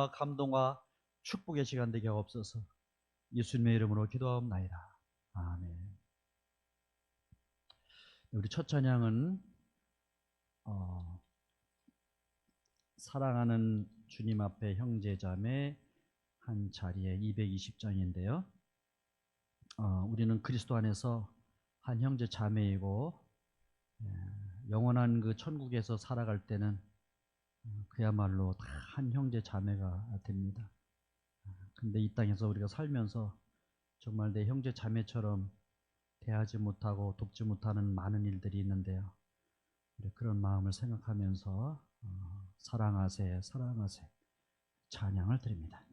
감동과 축복의 시간 되게 하옵소서. 예수님의 이름으로 기도하옵나이다. 아멘. 우리 첫 찬양은 사랑하는 주님 앞에 형제자매 한 자리에 220장인데요. 우리는 그리스도 안에서 한 형제 자매이고 영원한 그 천국에서 살아갈 때는 그야말로 다 한 형제 자매가 됩니다. 근데 이 땅에서 우리가 살면서 정말 내 형제 자매처럼 대하지 못하고 돕지 못하는 많은 일들이 있는데요. 그런 마음을 생각하면서 사랑하세 사랑하세 찬양을 드립니다.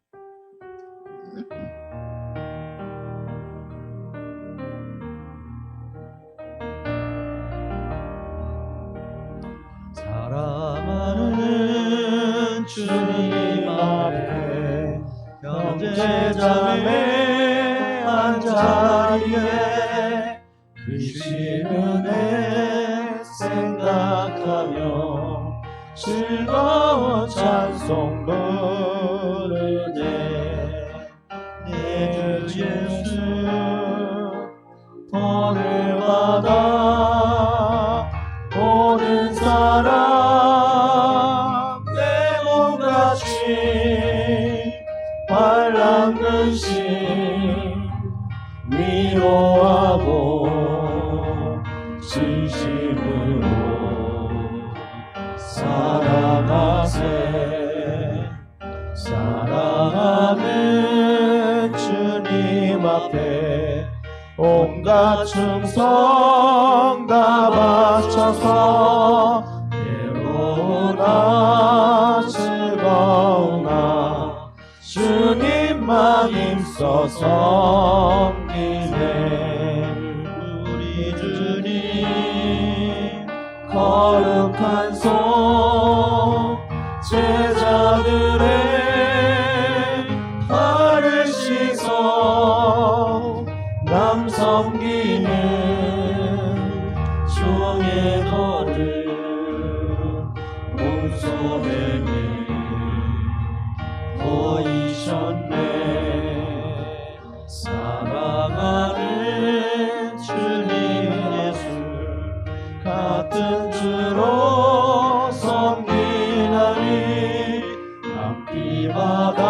사랑하는 주님 앞에 형제자매 한 자리에 크신 은혜 생각하며 즐거운 찬송 부르네. 내 주 예수 번을 받아 모든 사람 내 몸같이 환난 근심 위로하고 진심으로 사랑하세. 사랑하는 주님 앞에 온갖 충성 다 바쳐서 괴로우나 즐거우나 주님만 힘써 섬기네. 우리 주님 거룩한 손 제자들의 발을 씻어 남 섬기는 종의 너를 몸소매에 보이셨네. 사랑하는 주님 예수 같은 주로 섬기나니 앞뒤마다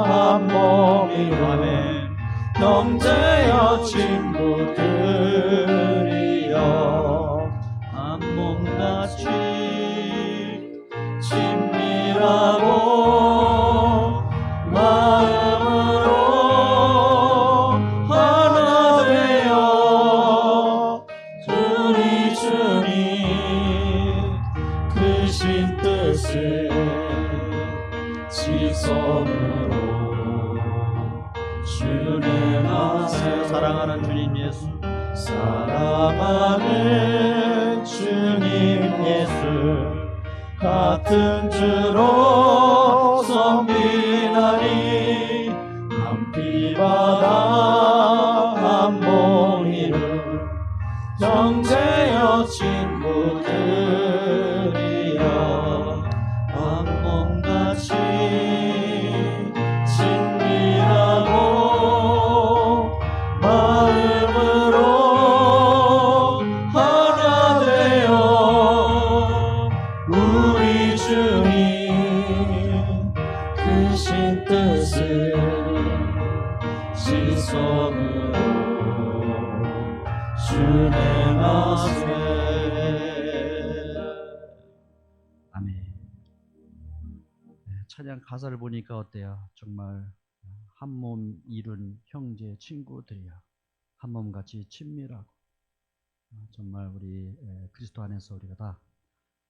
한 몸이라네. 형제여 친구들이여 한 몸같이 친밀하고 마음으로 하나 되어 우리 주님 크신 뜻을 지성으로 준행하세. 사랑하는 주님 예수 사랑하는 주님 예수 같은 주로 섬기나니 한 피바다 한 몸이를 형제여 친구들이여 한 몸같이 친밀하고 마음으로 하나 되어 우리 주님 크신 뜻을 지성으로 준행하세. 아멘. 찬양 가사를 보니까 어때요? 정말 한 몸 이룬 형제 친구들이야 한 몸같이 친밀하고 정말 우리 그리스도 안에서 우리가 다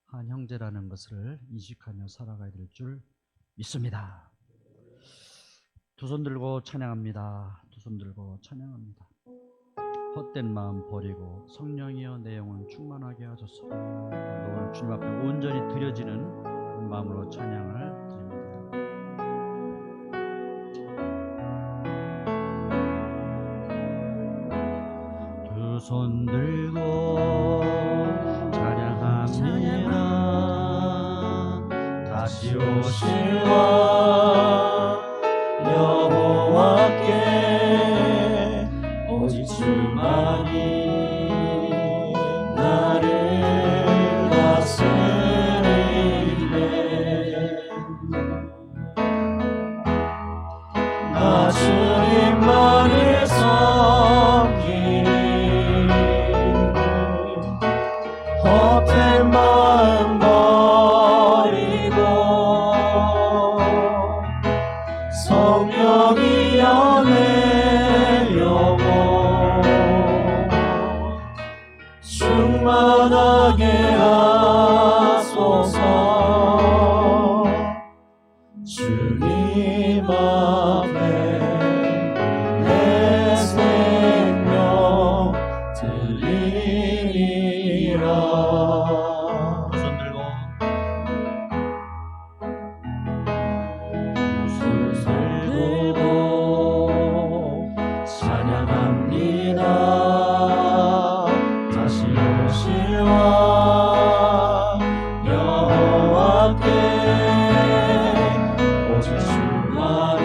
한 형제라는 것을 인식하며 살아가야 될 줄 믿습니다. 두 손 들고 찬양합니다. 두 손 들고 찬양합니다. 헛된 마음 버리고 성령이여 내 영혼 충만하게 하소서. 오늘 주님 앞에 온전히 드려지는 그런 마음으로 찬양을 드립니다. 두 손 들고 찬양합니다. 다시 오실 왕 여호와께 오직 주만이 나를 다스리네. 나 주님만을 섬기니 헛된 마음 버리고 성령이여 내 영혼 충만하게 하소서. 주님 앞에 내 생명 드리리라. 손 들고 두 손 들고 찬양합니다. 다시 오실 왕 여호와께 오직 주만이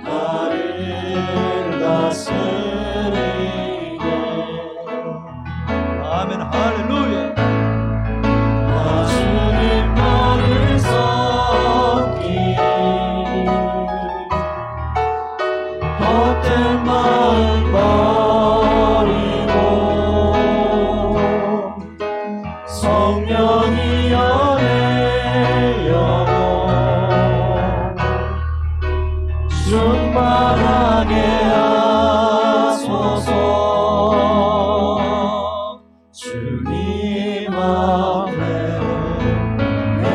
나를 다스리네. 아멘. 할렐루야. 나 주님만을 섬기니 헛된 마음 버리고 성령이여 내 영혼 충만하게 하소서. 주님 앞에 내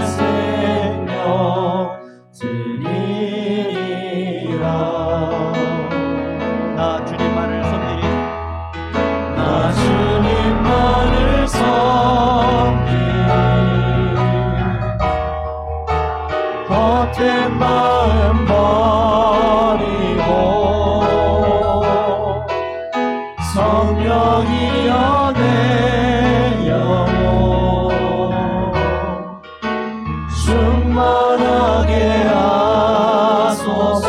생명 드리리라. 나 주님만을 섬기리. 나 주님만을 섬기리 헛된 마음 버리고 성령이여 내 영혼 충만하게 하소서.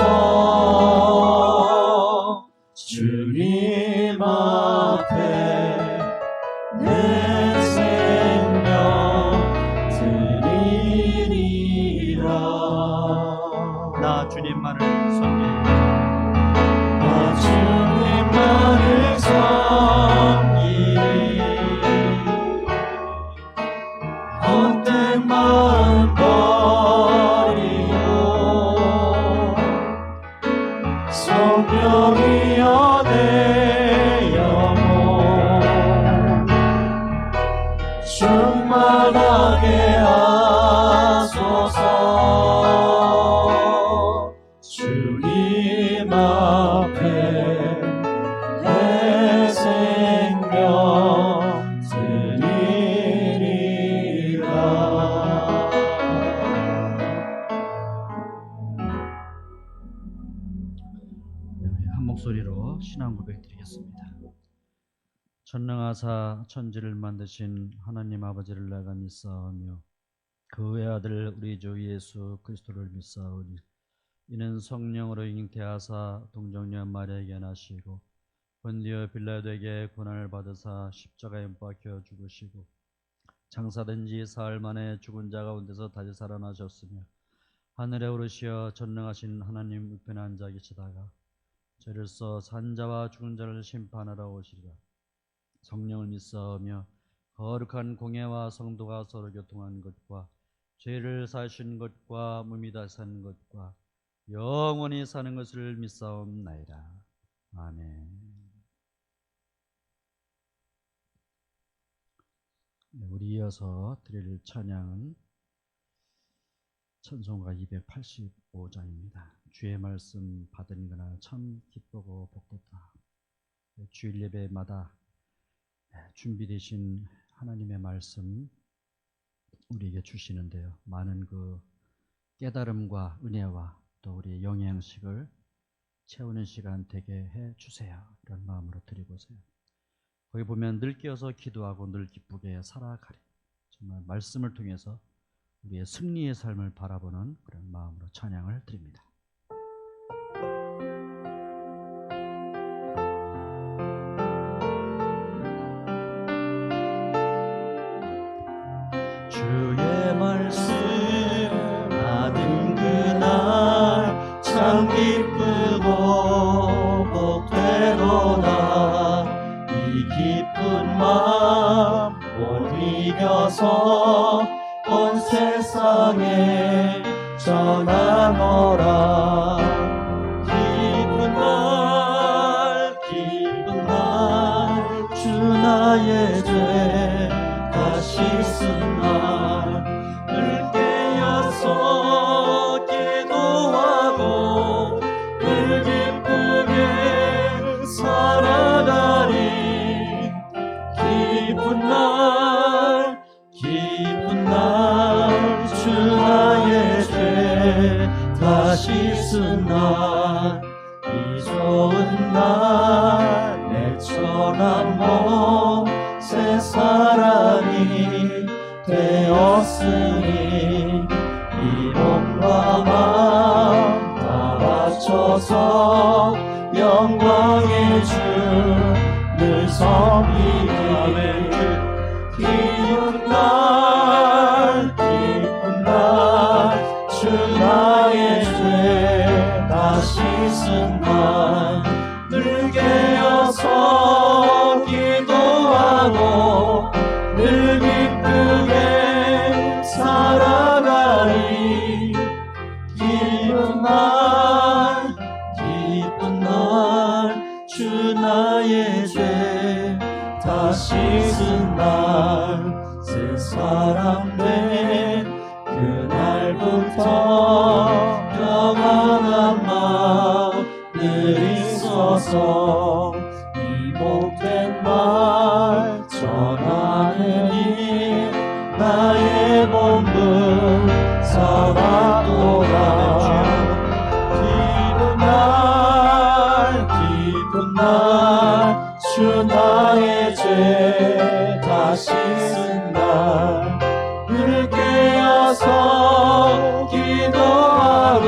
주님 앞에 내 생명 드리리라. 나 주님만을 섬기리. 나 주님만을 섬기리 헛된 마음 버리고 성령이여 내 영혼 충만하게 하소서. 주님 앞에 내 생명 드리리라. 네, 우리 한 목소리로 신앙 고백 드리겠습니다. 전능하사 천지를 만드신 하나님 아버지를 내가 믿사오며 그 외아들 우리 주 예수 그리스도를 믿사오니 이는 성령으로 잉태하사 동정녀 마리아에게 나시고 본디오 빌라도에게 고난을 받으사 십자가에 못 박혀 죽으시고 장사된 지 사흘 만에 죽은 자 가운데서 다시 살아나셨으며 하늘에 오르시어 전능하신 하나님 우편에 앉아 계시다가 죄를써 산 자와 죽은 자를 심판하러 오시리라. 성령을 믿사오며 거룩한 공예와 성도가 서로 교통한 것과 죄를 사하신 것과 몸이 다시 사는 것과 영원히 사는 것을 믿사옵나이다. 아멘. 네, 우리 이어서 드릴 찬양은 찬송가 285장입니다. 주의 말씀 받은 그날 참 기쁘고 복됐다. 주일 예배마다 준비되신 하나님의 말씀 우리에게 주시는데요. 많은 그 깨달음과 은혜와 또 우리의 영양식을 채우는 시간 되게 해 주세요. 이런 마음으로 드리고서요. 거기 보면 늘 깨어서 기도하고 늘 기쁘게 살아가리. 정말 말씀을 통해서 우리의 승리의 삶을 바라보는 그런 마음으로 찬양을 드립니다. 주의 말씀 받은 그날 참 기쁘고 복되도다. 이 기쁜 마음 못 이겨서 온 세상에 전하노라. 기쁜 날 주 나의 죄 다 씻은 날 늘 깨어서 기도하고 늘 기쁘게 살아가리. 기쁜 날 주 나의 죄 다 씻은 날 이 좋은 날 내 천한 몸 새 사람이 되었으니 이 몸과 마음 다 바쳐서 영광의 주를 섬기리. 기쁜 날 주 나의 죄 다 씻은 날 늘 깨어서 기도하고 늘 기쁘게 살아가리. 기쁜 날 주 나의 죄 다 씻은 날 새 사람 된 그날부터 평안한 마음 늘 있어서 이 복된 말 전하느니 나의 본분 살았도다. 기쁜 날 주 나의 죄 다 씻은 날 늘 깨어서 기도하고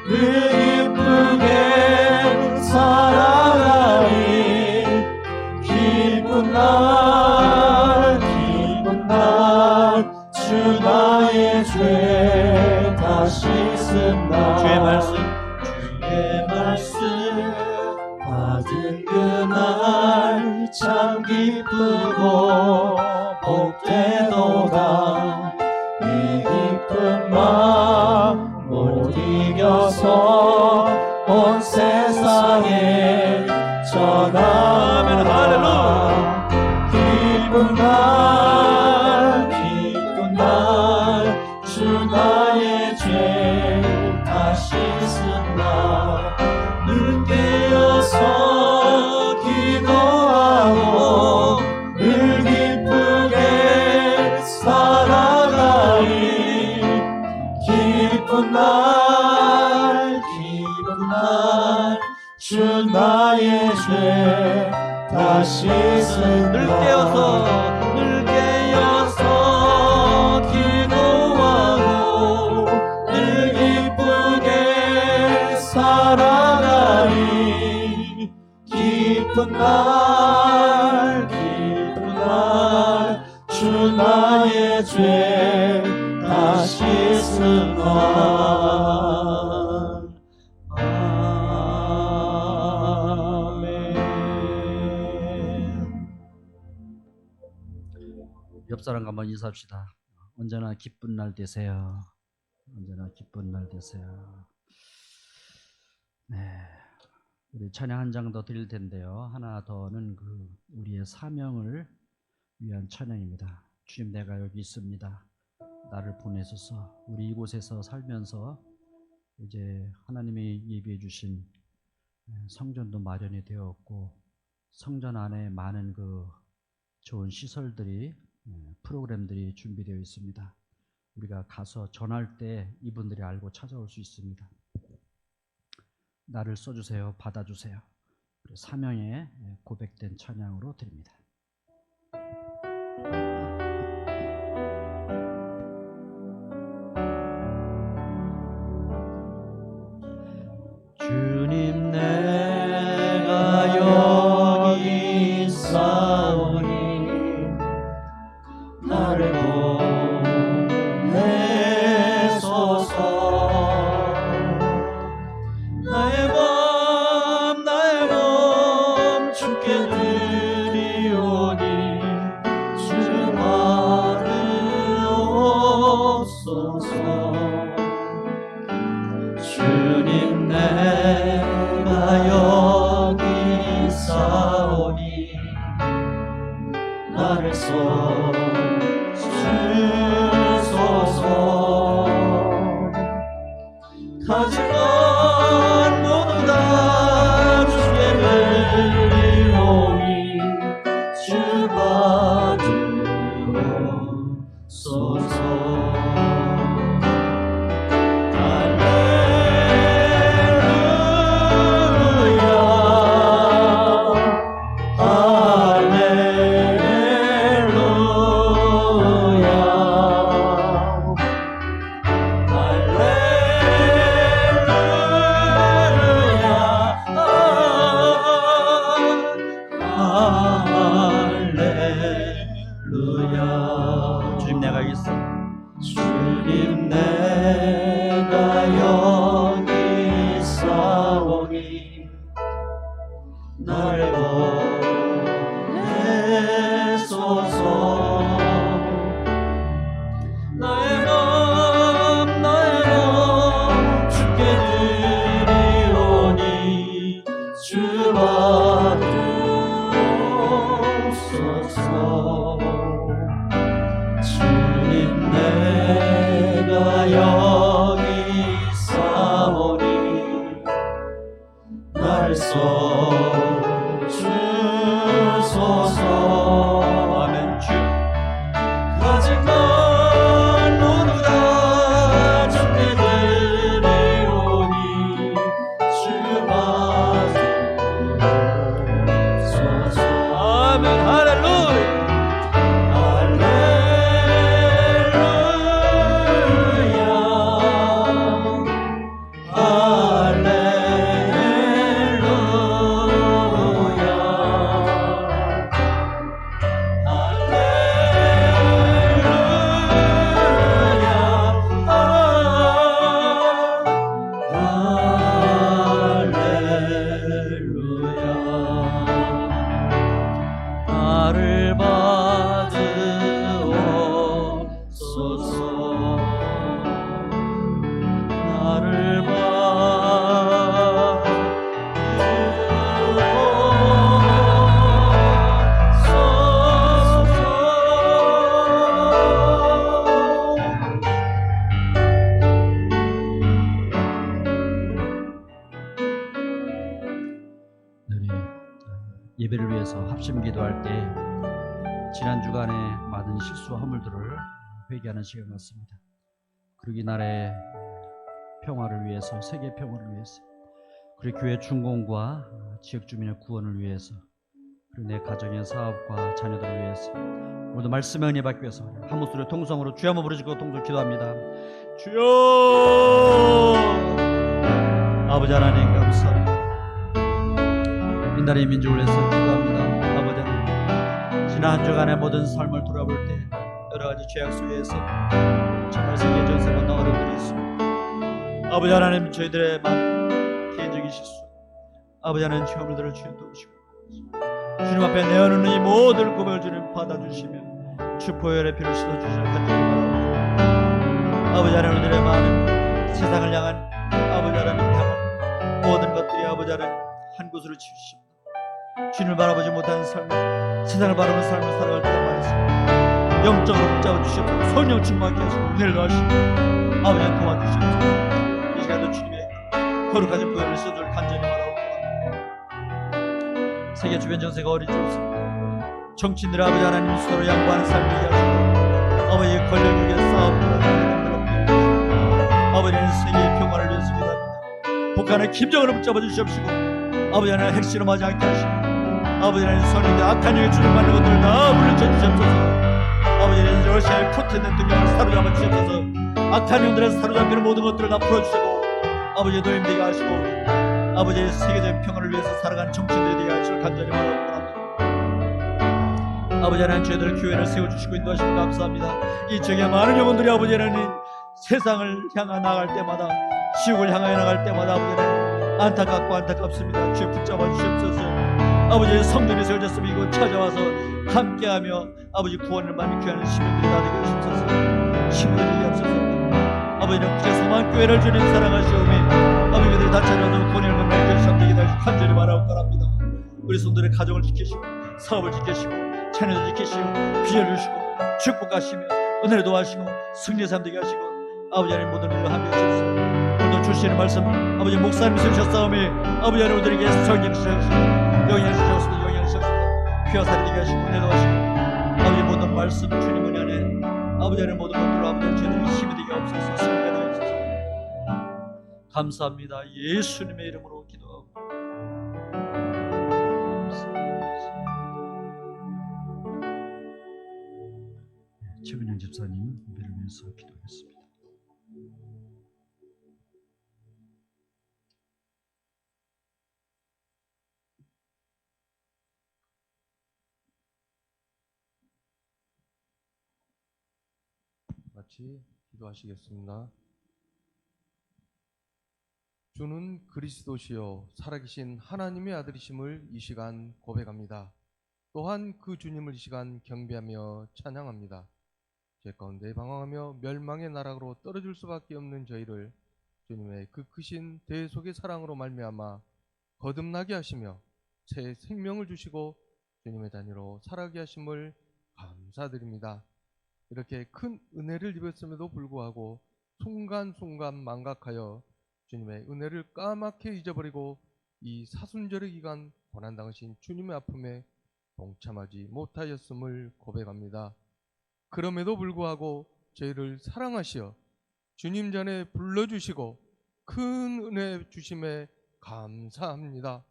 늘 기쁘게 살아가리. 기쁜 날 주 나의 죄 다 씻은 날 주의 말씀 받은 그날 참 기쁘고 복되도다. 이 기쁜 마음 못 이겨서 온 세상에 전하노라. 기쁜 날 주 나의 죄 다 씻은 날 늘 깨어서 기도하고 늘 기쁘게 살아가리. 기쁜 날 주 나의 죄 다 씻은 늘 깨어서 기도하고 늘 기쁘게 살아가리. 기쁜 날 주 나의 죄 다 씻은 날. 옆 사람과 한번 인사합시다. 언제나 기쁜 날 되세요. 언제나 기쁜 날 되세요. 네, 우리 찬양 한 장 더 드릴 텐데요. 하나 더는 우리의 사명을 위한 찬양입니다. 주님, 내가 여기 있습니다. 나를 보내소서. 우리 이곳에서 살면서 이제 하나님이 예비해 주신 성전도 마련이 되었고, 성전 안에 많은 좋은 시설들이 프로그램들이 준비되어 있습니다. 우리가 가서 전할 때 이분들이 알고 찾아올 수 있습니다. 나를 써주세요. 받아주세요. 사명에 고백된 찬양으로 드립니다. 주님 내가 여기 있사오니 나를 써주소서. 가진 것 모두 다 주께 드리오니 주 받으소서. 주님 내가 여기 있어. 주님 내가 여기 있사오니 나를 보내소서. 나의 맘 주께 드리오니 주 받으소서. 주님 내가 여기 있사오니 나를 써주소서. 아멘. 주 가진 것 모두 다 주께 드리오니 주 받으소서. 아멘. 할렐루야. 나를 받으옵소서. 나를 우리 예배를 위해서 합심 기도할 때 지난 주간에 많은 실수와 허물들을 회개하는 시간 같습니다. 그리고 이 나라의 평화를 위해서, 세계 평화를 위해서, 그리고 교회 중공과 지역 주민의 구원을 위해서, 그리고 내 가정의 사업과 자녀들을 위해서 오늘도 말씀의 은혜 받기 위해서 한 목소리로 통성으로 주여 한번 부르시고 통성 기도합니다. 주여! 아버지 하나님 감사합니다. 이 나라의 민족을 위해서 기도합니다. 아버지 하나님, 지난 한 주간의 모든 삶을 돌아볼 때 여러 가지 죄악 속에서 정말 세계 전세가 나 어려움들이 있습니다. 아버지 하나님, 저희들의 많은 개인적인 실수, 아버지 하나님 허물들을 주님 도우시고 주님 앞에 내어놓는 이 모든 고백을 주님 받아주시며 주포열의 피를 씻어주시는 간절히 바랍니다. 아버지 하나님, 오늘의 많은 세상을 향한 아버지 하나님 향한 모든 것들이 아버지 하나님 한 곳으로 치우십니다. 주님을 바라보지 못하는 삶, 세상을 바라보는 삶을 살아갈 때가 많습니다. 영적으로 붙잡아 주시옵소서. 성령 충만케 하시고 은혜를 더하시고 아버지 하나님 도와주시옵소서. 이 시간도 주님의 거룩하신 보혈을 쏟을 간절히 바라옵니다. 세계 주변 정세가 어리지없습니다. 정치인들 아버지 하나님 서로 양보하는 삶을 이해하시고 아버지의 권력에게 싸움을 아버지는 세계의 평화를 위해서 기도합니다. 북한의 김정은을 붙잡아 주시옵시고 아버지 하나님 핵실험하지 않게 하시고 아버지 하나님 선인데 악한 영에 주를 받는 것들을 다 물리쳐 주시옵소서. 아버지 하나님 러시아의 푸틴 대통령을 사로잡아 주시옵소서. 악한 영들에서 사로잡히는 모든 것들을 다 풀어주시고 아버지 도움되게 하시고 아버지의 세계적인 평화를 위해서 살아가는 정치인들이 되게 하시길 간절히 바랍니다. 아버지 하나님 저희들 교회를 세워주시고 인도하시고 감사합니다. 이 지역에 많은 영혼들이 아버지 하나님 세상을 향해 나갈 때마다 지옥을 향하여 나갈 때마다 아버지 하나님 안타깝고 안타깝습니다. 주여 붙잡아 주시옵소서. 아버지의 성전이 세워졌으면 이곳 찾아와서 함께하며 아버지 구원을 많이 귀하는 시민들이 다 되게 하시옵소서. 시민들이 되게 하옵소서. 아버지는 구제 소망교회를 주님 사랑하시오며 아버지 그들이 다쳐져도 돈을 만날 때 참되게 다시 간절히 바라옵건합니다. 우리 성도들의 가정을 지키시고 사업을 지키시고 자녀를 지키시고 비전을 주시고 축복하시며 은혜를 도와주시고 승리의 삶 되게 하시고 아버지 하나님 모든 일로 함께 하셔서 오늘도 주시는 말씀 아버지 목사님이 쓰셨사오며 아버지 하나님 우리에게 성령 주셔서 영향을 주셔서 영향을 주셔서 피와 살이 되게 하시고 은혜 도와주시고 아버지 모든 말씀 주님 은혜 안에 아버지 하나님 모든 것들로 아버지 하나님 저희들이 힘이 되게 없어서 승리가 되게 없어서 감사합니다. 예수님의 이름으로 기도하고 최근영 집사님 우리를 위해서 기도하겠습니다. 같이 기도하시겠습니다. 주는 그리스도시요 살아계신 하나님의 아들이심을 이 시간 고백합니다. 또한 그 주님을 이 시간 경배하며 찬양합니다. 죄 가운데 방황하며 멸망의 나락으로 떨어질 수밖에 없는 저희를 주님의 그 크신 대속의 사랑으로 말미암아 거듭나게 하시며 새 생명을 주시고 주님의 자녀로 살아게 하심을 감사드립니다. 이렇게 큰 은혜를 입었음에도 불구하고 순간순간 망각하여 주님의 은혜를 까맣게 잊어버리고 이 사순절의 기간 고난당하신 주님의 아픔에 동참하지 못하였음을 고백합니다. 그럼에도 불구하고 저희를 사랑하시어 주님 전에 불러주시고 큰 은혜 주심에 감사합니다.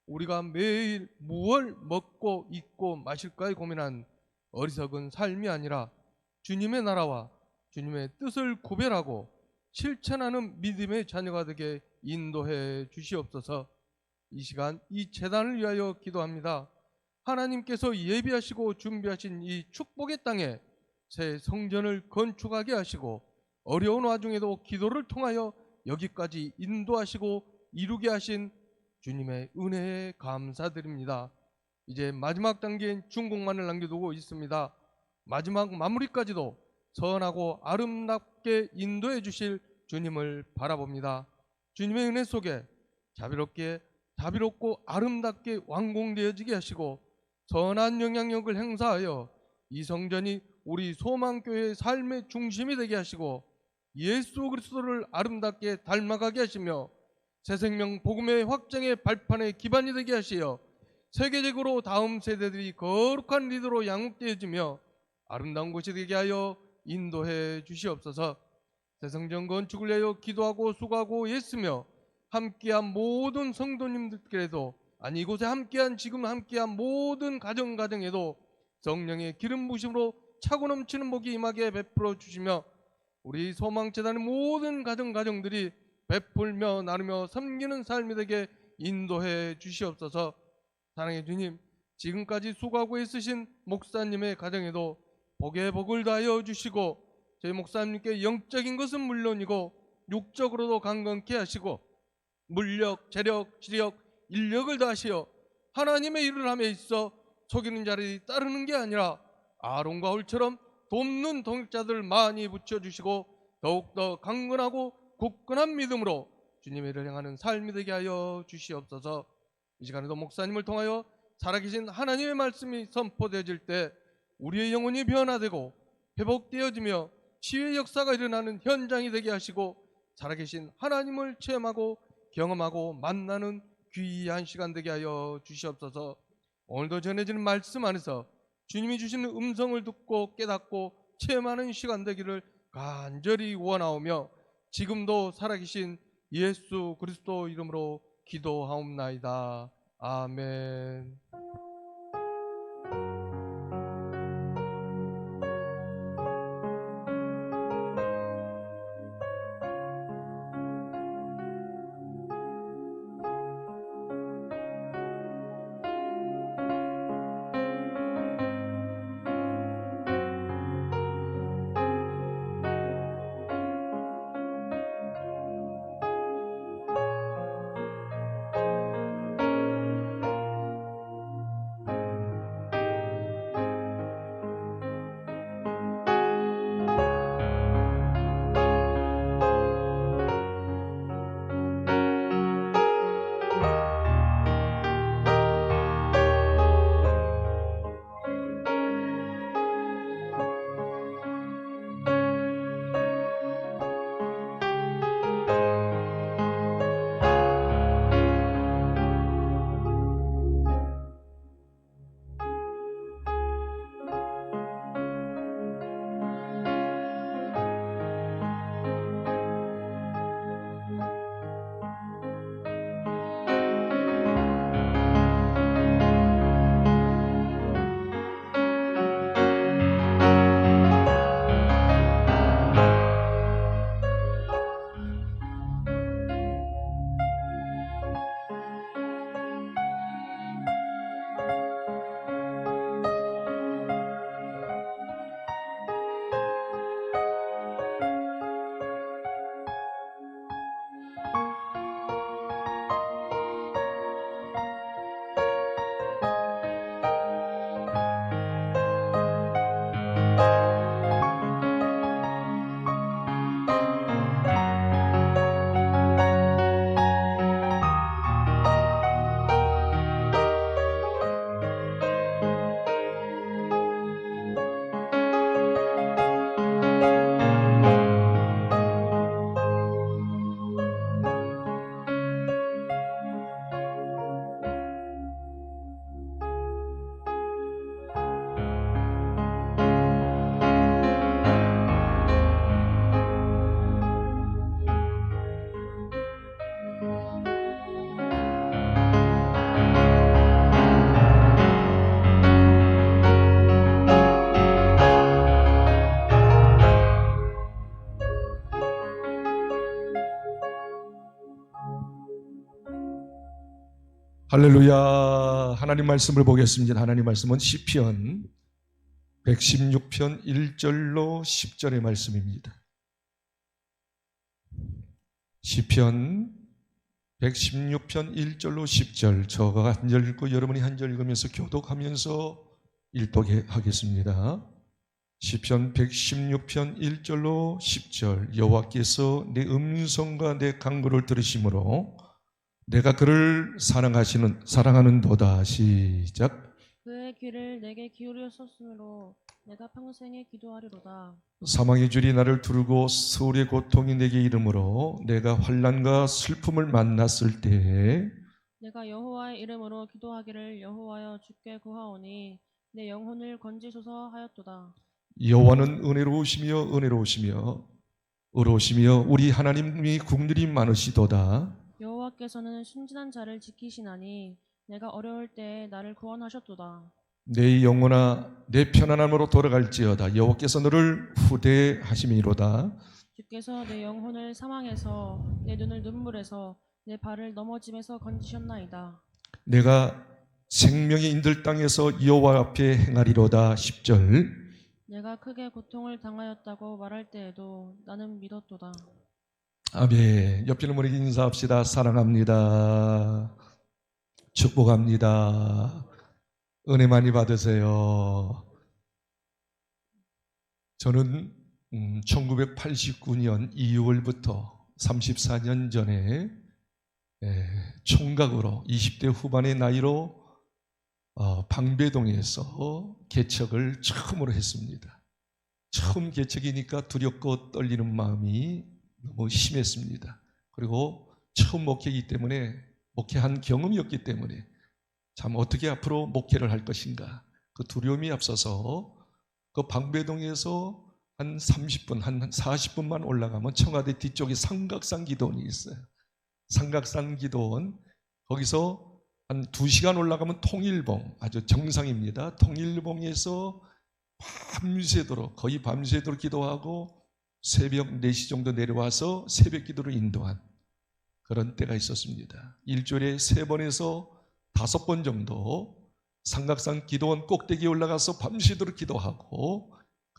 우리가 매일 무엇을 먹고 입고 마실까에 고민한 어리석은 삶이 아니라 주님의 나라와 주님의 뜻을 구별하고 실천하는 믿음의 자녀가 되게 인도해 주시옵소서. 이 시간 이 제단을 위하여 기도합니다. 하나님께서 예비하시고 준비하신 이 축복의 땅에 새 성전을 건축하게 하시고 어려운 와중에도 기도를 통하여 여기까지 인도하시고 이루게 하신 주님의 은혜에 감사드립니다. 이제 마지막 단계인 중국만을 남겨두고 있습니다. 마지막 마무리까지도 선하고 아름답게 인도해 주실 주님을 바라봅니다. 주님의 은혜 속에 자비롭고 아름답게 완공되어지게 하시고 선한 영향력을 행사하여 이 성전이 우리 소망교회의 삶의 중심이 되게 하시고 예수 그리스도를 아름답게 닮아가게 하시며 새생명 복음의 확장의 발판의 기반이 되게 하시어 세계적으로 다음 세대들이 거룩한 리더로 양육되어지며 아름다운 곳이 되게 하여 인도해 주시옵소서. 새성전 건축을 위하여 기도하고 수고하고 애쓰며 함께한 모든 성도님들께도 아니 이곳에 지금 함께한 모든 가정에도 성령의 기름 부으심으로 차고 넘치는 복이 임하게 베풀어 주시며 우리 소망재단의 모든 가정들이 베풀며 나누며 섬기는 삶이 되게 인도해 주시옵소서. 사랑의 주님, 지금까지 수고하고 애쓰신 목사님의 가정에도 복에 복을 다하여 주시고 저희 목사님께 영적인 것은 물론이고 육적으로도 강건케 하시고 물력, 재력, 지력, 인력을 다하시어 하나님의 일을 함에 있어 속이는 자를 따르는 게 아니라 아론과 홀처럼 돕는 동역자들을 많이 붙여주시고 더욱더 강건하고 굳건한 믿음으로 주님의 일을 행하는 삶이 되게 하여 주시옵소서. 이 시간에도 목사님을 통하여 살아계신 하나님의 말씀이 선포되어질 때 우리의 영혼이 변화되고 회복되어지며 치유의 역사가 일어나는 현장이 되게 하시고 살아계신 하나님을 체험하고 경험하고 만나는 귀한 시간 되게 하여 주시옵소서. 오늘도 전해지는 말씀 안에서 주님이 주시는 음성을 듣고 깨닫고 체험하는 시간 되기를 간절히 원하오며 지금도 살아계신 예수 그리스도 이름으로 기도하옵나이다. 아멘. 할렐루야. 하나님 말씀을 보겠습니다. 하나님 말씀은 시편 116편 1절로 10절의 말씀입니다. 시편 116편 1절로 10절, 저가 한 절 읽고 여러분이 한 절 읽으면서 교독하면서 일독하겠습니다. 시편 116편 1절로 10절. 여호와께서 내 음성과 내 간구를 들으심으로 내가 그를 사랑하는도다. 시작. 그의 귀를 내게 기울였었으므로 내가 평생에 기도하리로다. 사망의 줄이 나를 두르고 서울의 고통이 내게 이르므로 내가 환난과 슬픔을 만났을 때에 내가 여호와의 이름으로 기도하기를 여호와여 주께 구하오니 내 영혼을 건지소서 하였도다. 여호와는 은혜로우시며 우리 하나님이 국률이 많으시도다. 여호와께서는 순진한 자를 지키시나니 내가 어려울 때에 나를 구원하셨도다. 내 영혼아 내 편안함으로 돌아갈지어다. 여호와께서 너를 후대하심이로다. 주께서 내 영혼을 사망에서 내 눈을 눈물에서 내 발을 넘어짐에서 건지셨나이다. 내가 생명의 인들 땅에서 여호와 앞에 행하리로다. 10절. 내가 크게 고통을 당하였다고 말할 때에도 나는 믿었도다. 아멘. 옆에 있는 분에게 인사합시다. 사랑합니다. 축복합니다. 은혜 많이 받으세요. 저는 1989년 2월부터 34년 전에 총각으로 20대 후반의 나이로 방배동에서 개척을 처음으로 했습니다. 처음 개척이니까 두렵고 떨리는 마음이 너무 심했습니다. 그리고 처음 목회이기 때문에 목회한 경험이었기 때문에 참 어떻게 앞으로 목회를 할 것인가 그 두려움이 앞서서 그 방배동에서 한 30분, 한 40분만 올라가면 청와대 뒤쪽에 삼각산 기도원이 있어요. 삼각산 기도원, 거기서 한 2시간 올라가면 통일봉, 아주 정상입니다. 통일봉에서 밤새도록, 거의 밤새도록 기도하고 새벽 4시 정도 내려와서 새벽 기도를 인도한 그런 때가 있었습니다. 일주일에 3번에서 5번 정도 삼각산 기도원 꼭대기에 올라가서 밤새도록 기도하고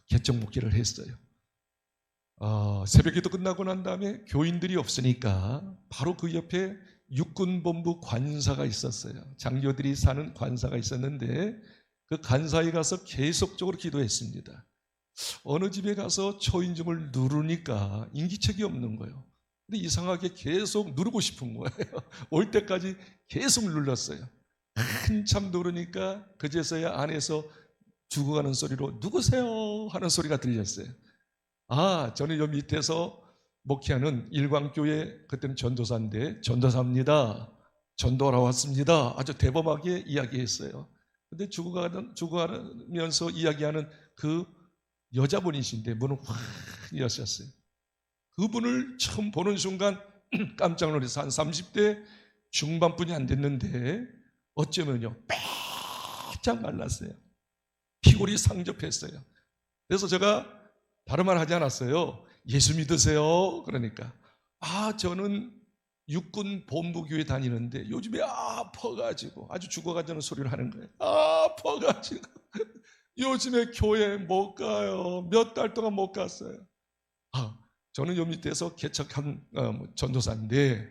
개척 목회를 했어요. 새벽 기도 끝나고 난 다음에 교인들이 없으니까 바로 그 옆에 육군본부 관사가 있었어요. 장교들이 사는 관사가 있었는데 그 관사에 가서 계속적으로 기도했습니다. 어느 집에 가서 초인종을 누르니까 인기척이 없는 거예요. 근데 이상하게 계속 누르고 싶은 거예요. 올 때까지 계속 눌렀어요. 한참 누르니까 그제서야 안에서 죽어가는 소리로 누구세요? 하는 소리가 들렸어요. 저는 요 밑에서 목회하는 일광교회, 그때는 전도사인데 전도사입니다. 전도하러 왔습니다. 아주 대범하게 이야기했어요. 근데 죽어가면서 이야기하는 그 여자분이신데 문을 확 여셨어요. 그분을 처음 보는 순간 깜짝 놀라서 한 30대 중반뿐이 안 됐는데 어쩌면요 빼짝 말랐어요. 피골이 상접했어요. 그래서 제가 다른 말 하지 않았어요. 예수 믿으세요? 그러니까 저는 육군 본부교회 다니는데 요즘에 아파가지고 아주 죽어가자는 소리를 하는 거예요. 아파가지고 요즘에 교회 못 가요. 몇 달 동안 못 갔어요. 저는 요 밑에서 개척한 전도사인데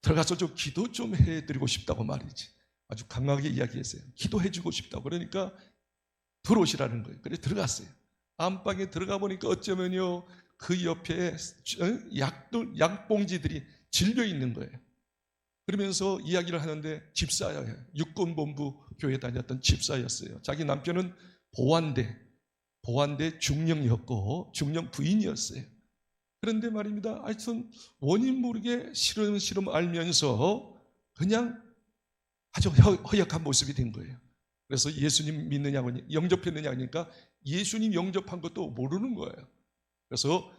들어가서 좀 기도 좀 해드리고 싶다고 말이지. 아주 강하게 이야기했어요. 기도해주고 싶다고. 그러니까 들어오시라는 거예요. 그래서 들어갔어요. 안방에 들어가 보니까 어쩌면요 그 옆에 약봉지들이 질려 있는 거예요. 그러면서 이야기를 하는데 집사예요. 육군본부 교회 다녔던 집사였어요. 자기 남편은 보안대 중령이었고 중령 부인이었어요. 그런데 말입니다. 하여튼 원인 모르게 시름 알면서 그냥 아주 허약한 모습이 된 거예요. 그래서 예수님 믿느냐고 영접했느냐 하니까 예수님 영접한 것도 모르는 거예요. 그래서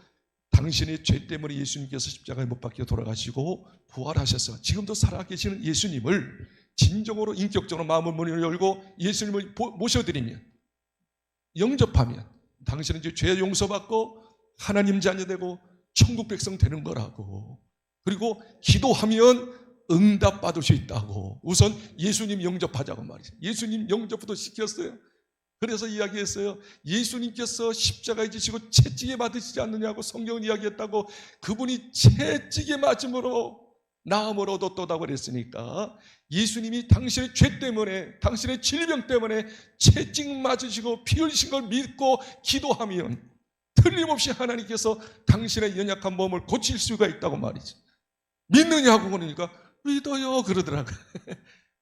당신의 죄 때문에 예수님께서 십자가에 못 박혀 돌아가시고 부활하셔서 지금도 살아계시는 예수님을 진정으로 인격적으로 마음의 문을 열고 예수님을 모셔드리면 영접하면 당신은 이제 죄 용서받고 하나님 자녀 되고 천국 백성 되는 거라고. 그리고 기도하면 응답받을 수 있다고. 우선 예수님 영접하자고 말이죠. 예수님 영접부터 시켰어요. 그래서 이야기했어요. 예수님께서 십자가에 지시고 채찍에 맞으시지 않느냐고 성경은 이야기했다고. 그분이 채찍에 맞음으로 나음을 얻었다고 그랬으니까 예수님이 당신의 죄 때문에, 당신의 질병 때문에 채찍 맞으시고 피 흘리신 걸 믿고 기도하면 틀림없이 하나님께서 당신의 연약한 몸을 고칠 수가 있다고 말이죠. 믿느냐고 그러니까 믿어요 그러더라고요.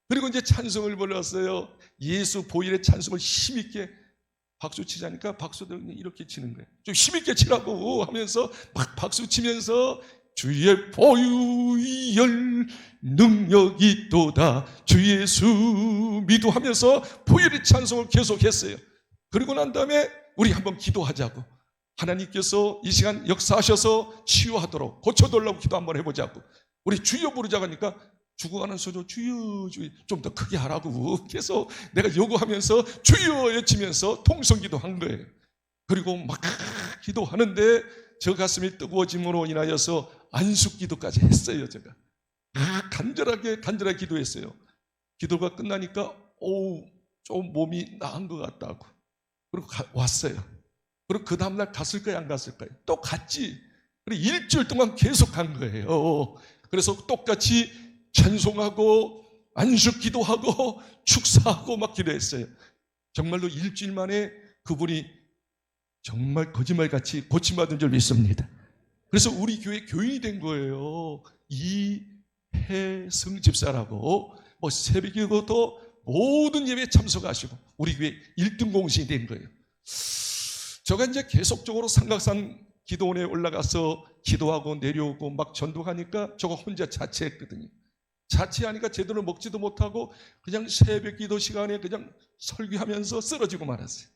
그리고 이제 찬송을 불렀어요. 예수 보일의 찬송을 힘있게 박수 치자니까 박수도 이렇게 치는 거예요. 좀 힘있게 치라고 하면서 막 박수 치면서 주의 보혈 능력이 또다 주 예수 믿어 하면서 보혈의 찬송을 계속했어요. 그리고 난 다음에 우리 한번 기도하자고. 하나님께서 이 시간 역사하셔서 치유하도록 고쳐달라고 기도 한번 해보자고. 우리 주여 부르자고 하니까 죽어가는 소조 주여 주여 좀 더 크게 하라고 계속 내가 요구하면서 주여 외치면서 통성기도 한 거예요. 그리고 막 기도하는데 저 가슴이 뜨거워짐으로 인하여서 안식기도까지 했어요. 제가 간절하게 기도했어요. 기도가 끝나니까 좀 몸이 나은 것 같다고. 그리고 왔어요. 그리고 그 다음날 갔을까요 안 갔을까요? 또 갔지. 그리고 일주일 동안 계속 간 거예요. 그래서 똑같이 찬송하고 안식기도하고 축사하고 막 기도했어요. 정말로 일주일 만에 그분이 정말 거짓말같이 고침받은 줄 믿습니다. 그래서 우리 교회 교인이 된 거예요. 이혜성 집사라고 새벽기도도 모든 예배에 참석하시고 우리 교회 1등 공신이 된 거예요. 제가 이제 계속적으로 삼각산 기도원에 올라가서 기도하고 내려오고 막 전도하니까 저거 혼자 자취했거든요. 자취하니까 제대로 먹지도 못하고 그냥 새벽 기도 시간에 그냥 설교하면서 쓰러지고 말았어요.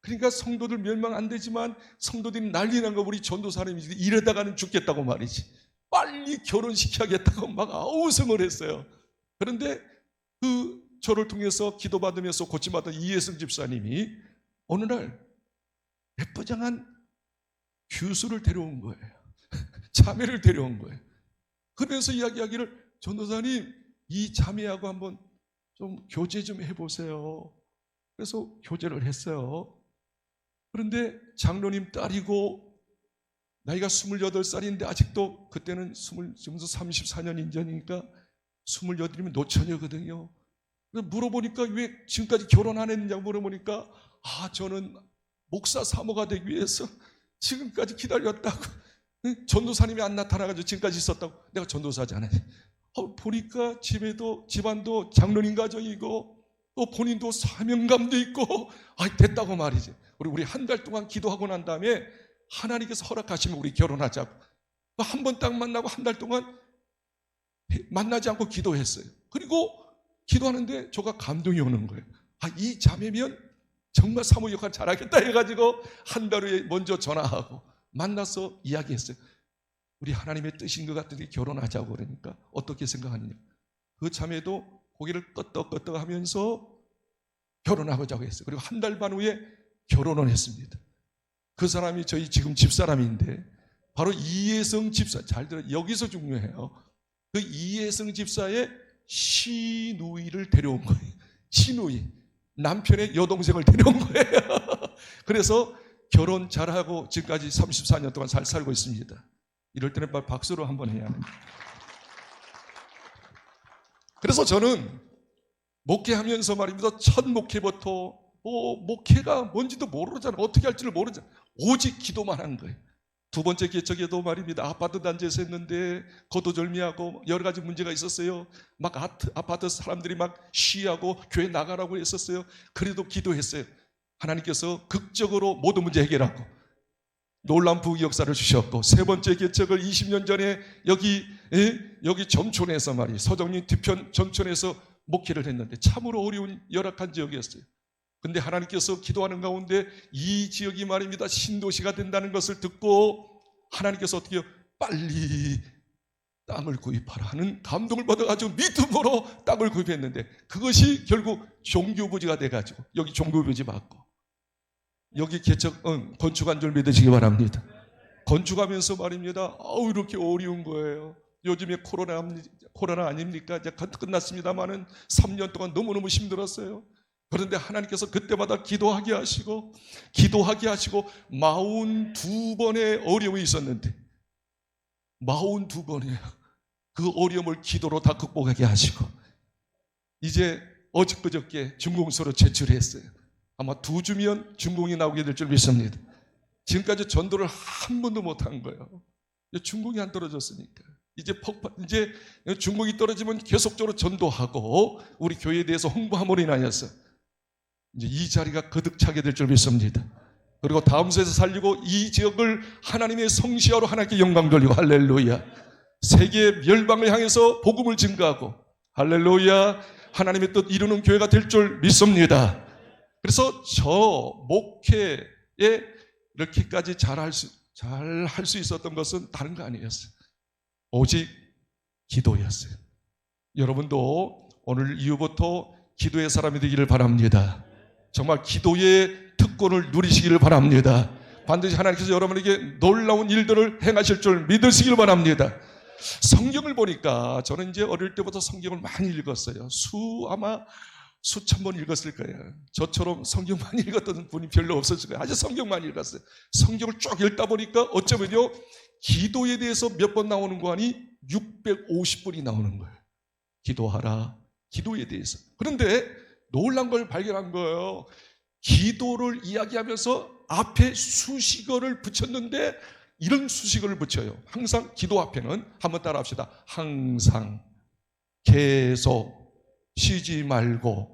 그러니까 성도들 멸망 안 되지만 성도들이 난리 난 거 우리 전도사님이 이러다가는 죽겠다고 말이지. 빨리 결혼시켜야겠다고 막 아우성을 했어요. 그런데 저를 통해서 기도받으면서 고침받은 이혜성 집사님이 어느 날 예쁘장한 교수를 데려온 거예요. 자매를 데려온 거예요. 그러면서 이야기하기를 전도사님 이 자매하고 한번 좀 교제 좀 해보세요. 그래서 교제를 했어요. 그런데 장로님 딸이고 나이가 28살인데 아직도 그때는 지금서 34년 전이니까 28이면 노처녀거든요. 물어보니까 왜 지금까지 결혼 안 했느냐고 물어보니까 저는 목사 사모가 되기 위해서 지금까지 기다렸다고. 전도사님이 안 나타나가지고 지금까지 있었다고. 내가 전도사잖아요. 보니까 집안도 장로님 가정이고 또 본인도 사명감도 있고 됐다고 말이지. 우리 한 달 동안 기도하고 난 다음에 하나님께서 허락하시면 우리 결혼하자고. 한 번 딱 만나고 한 달 동안 만나지 않고 기도했어요. 그리고 기도하는데 저가 감동이 오는 거예요. 이 자매면 정말 사모 역할 잘하겠다 해가지고 한 달 후에 먼저 전화하고 만나서 이야기했어요. 우리 하나님의 뜻인 것 같은데 결혼하자고. 그러니까 어떻게 생각하느냐. 그 자매도 고개를 끄덕끄덕 하면서 결혼하자고 했어요. 그리고 한 달 반 후에 결혼을 했습니다. 그 사람이 저희 지금 집사람인데 바로 이혜성 집사. 잘 들어요. 여기서 중요해요. 그 이혜성 집사의 시누이를 데려온 거예요. 시누이. 남편의 여동생을 데려온 거예요. 그래서 결혼 잘하고 지금까지 34년 동안 잘 살고 있습니다. 이럴 때는 박수로 한번 해야 합니다. 그래서 저는 목회하면서 말입니다. 첫 목회부터 목회가 뭔지도 모르잖아요. 어떻게 할지를 모르잖아요. 오직 기도만 한 거예요. 두 번째 개척에도 말입니다. 아파트 단지에서 했는데 거두절미하고 여러 가지 문제가 있었어요. 막 아파트 사람들이 막 시위하고 교회 나가라고 했었어요. 그래도 기도했어요. 하나님께서 극적으로 모든 문제 해결하고 놀라운 부귀 역사를 주셨고, 세 번째 개척을 20년 전에 여기 점촌에서 말이에요. 서정리 뒤편 점촌에서 목회를 했는데 참으로 어려운 열악한 지역이었어요. 근데 하나님께서 기도하는 가운데 이 지역이 말입니다. 신도시가 된다는 것을 듣고 하나님께서 어떻게 빨리 땅을 구입하라 하는 감동을 받아가지고 믿음으로 땅을 구입했는데 그것이 결국 종교부지가 돼가지고 여기 종교부지 받고 여기 개척 건축한 줄 믿으시기 바랍니다. 건축하면서 말입니다. 이렇게 어려운 거예요. 요즘에 코로나 아닙니까? 이제 끝났습니다만은 3년 동안 너무너무 힘들었어요. 그런데 하나님께서 그때마다 기도하게 하시고 42번의 어려움이 있었는데 42번이에요. 그 어려움을 기도로 다 극복하게 하시고 이제 어저께 준공서로 제출했어요. 아마 2주면 준공이 나오게 될 줄 믿습니다. 지금까지 전도를 한 번도 못한 거예요. 준공이 안 떨어졌으니까. 이제 준공이 떨어지면 계속적으로 전도하고 우리 교회에 대해서 홍보함으로 인하여서 이제 이 자리가 거듭 차게 될 줄 믿습니다. 그리고 다음 세대 살리고 이 지역을 하나님의 성시하로 하나님께 영광 돌리고 할렐루야. 세계 멸방을 향해서 복음을 증가하고 할렐루야. 하나님의 뜻 이루는 교회가 될 줄 믿습니다. 그래서 저 목회에 이렇게까지 잘 할 수 있었던 것은 다른 거 아니었어요. 오직 기도였어요. 여러분도 오늘 이후부터 기도의 사람이 되기를 바랍니다. 정말 기도의 특권을 누리시기를 바랍니다. 반드시 하나님께서 여러분에게 놀라운 일들을 행하실 줄 믿으시기를 바랍니다. 성경을 보니까 저는 이제 어릴 때부터 성경을 많이 읽었어요. 아마 수천 번 읽었을 거예요. 저처럼 성경 많이 읽었던 분이 별로 없었을 거예요. 아주 성경 많이 읽었어요. 성경을 쭉 읽다 보니까 어쩌면요 기도에 대해서 몇 번 나오는 거 아니 650번이 나오는 거예요. 기도하라. 기도에 대해서. 그런데 놀란 걸 발견한 거예요. 기도를 이야기하면서 앞에 수식어를 붙였는데 이런 수식어를 붙여요. 항상 기도 앞에는 한번 따라 합시다. 항상, 계속, 쉬지 말고.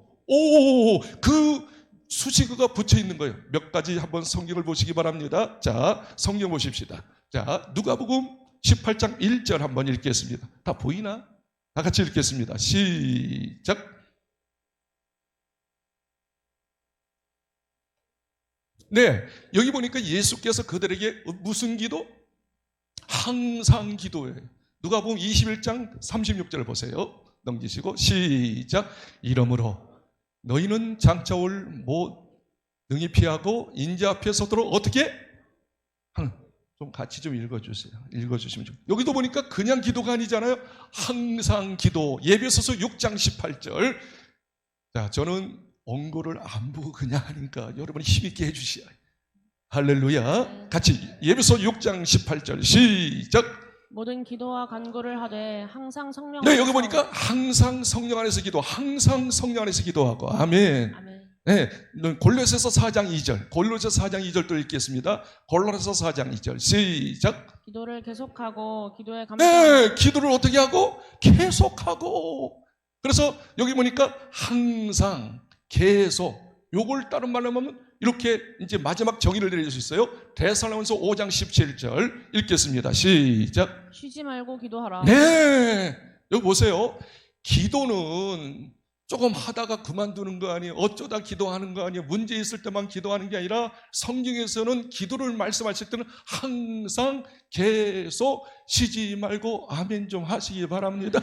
그 수식어가 붙여 있는 거예요. 몇 가지 한번 성경을 보시기 바랍니다. 자, 성경 보십시다. 자, 누가복음 18장 1절 한번 읽겠습니다. 다 보이나? 다 같이 읽겠습니다. 시작. 네, 여기 보니까 예수께서 그들에게 무슨 기도? 항상 기도예요. 누가복음 21장 36절 보세요. 넘기시고 시작. 이러므로 너희는 장차 올 능히 피하고 인자 앞에 서도록 어떻게? 좀 같이 좀 읽어주세요. 읽어주시면 좋겠어요. 여기도 보니까 그냥 기도가 아니잖아요. 항상 기도. 예배소서 6장 18절. 자, 저는 원고를 안 보고 그냥 하니까 여러분이 힘있게 해주셔야 해요. 할렐루야. 같이 예배소 6장 18절 시작. 모든 기도와 간구를 하되 항상 성령 네, 여기 보니까 항상 성령 안에서 기도, 항상 성령 안에서 기도하고 아멘. 아멘. 네, 골로새서 4장 2절, 골로새서 4장 2절 또 읽겠습니다. 골로새서 4장 2절 시작. 기도를 계속하고 기도에 네, 기도를 어떻게 하고? 계속하고. 그래서 여기 보니까 항상, 계속. 요걸 다른 말로 하면 이렇게 이제 마지막 정의를 내릴 수 있어요. 데살로니가서 5장 17절 읽겠습니다. 시작. 쉬지 말고 기도하라. 네, 여기 보세요. 기도는 조금 하다가 그만두는 거 아니에요. 어쩌다 기도하는 거 아니에요. 문제 있을 때만 기도하는 게 아니라 성경에서는 기도를 말씀하실 때는 항상 계속 쉬지 말고 아멘 좀 하시기 바랍니다.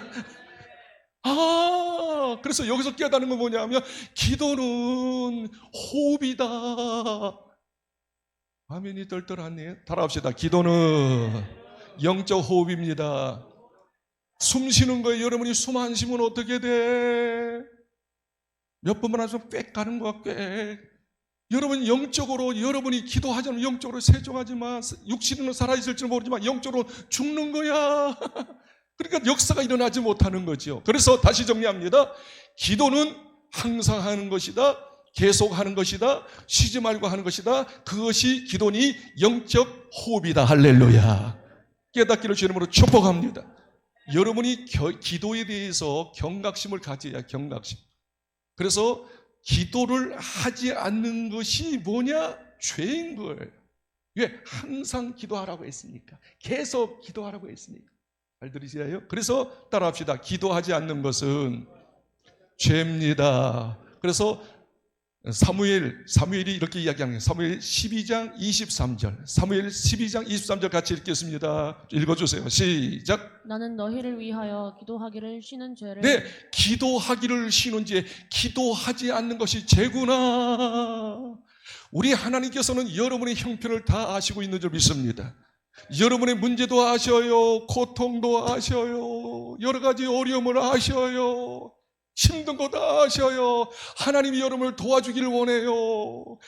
그래서 여기서 깨닫는 건 뭐냐면 기도는 호흡이다. 아멘이 떨떨하네요. 따라합시다. 기도는 영적 호흡입니다. 숨 쉬는 거예요. 여러분이 숨 안 쉬면 어떻게 돼? 몇 번만 하면 꽥 가는 거야, 꽥. 여러분 영적으로 여러분이 기도하자면 영적으로 세종하지만 육신은 살아있을지는 모르지만 영적으로 죽는 거야. 그러니까 역사가 일어나지 못하는 거죠. 그래서 다시 정리합니다. 기도는 항상 하는 것이다. 계속 하는 것이다. 쉬지 말고 하는 것이다. 그것이 기도니 영적 호흡이다. 할렐루야. 깨닫기를 주님으로 축복합니다. 여러분이 기도에 대해서 경각심을 가져야 경각심. 그래서 기도를 하지 않는 것이 뭐냐? 죄인 거예요. 왜? 항상 기도하라고 했으니까. 계속 기도하라고 했으니까. 잘 들으세요? 그래서 따라합시다. 기도하지 않는 것은 죄입니다. 그래서 사무엘이 이렇게 이야기하는 거예요. 사무엘 12장 23절. 사무엘 12장 23절 같이 읽겠습니다. 읽어주세요. 시작. 나는 너희를 위하여 기도하기를 쉬는 죄를. 네, 기도하기를 쉬는 죄. 기도하지 않는 것이 죄구나. 우리 하나님께서는 여러분의 형편을 다 아시고 있는 줄 믿습니다. 여러분의 문제도 아셔요. 고통도 아셔요. 여러 가지 어려움을 아셔요. 힘든 거 다 아셔요. 하나님이 여러분을 도와주기를 원해요.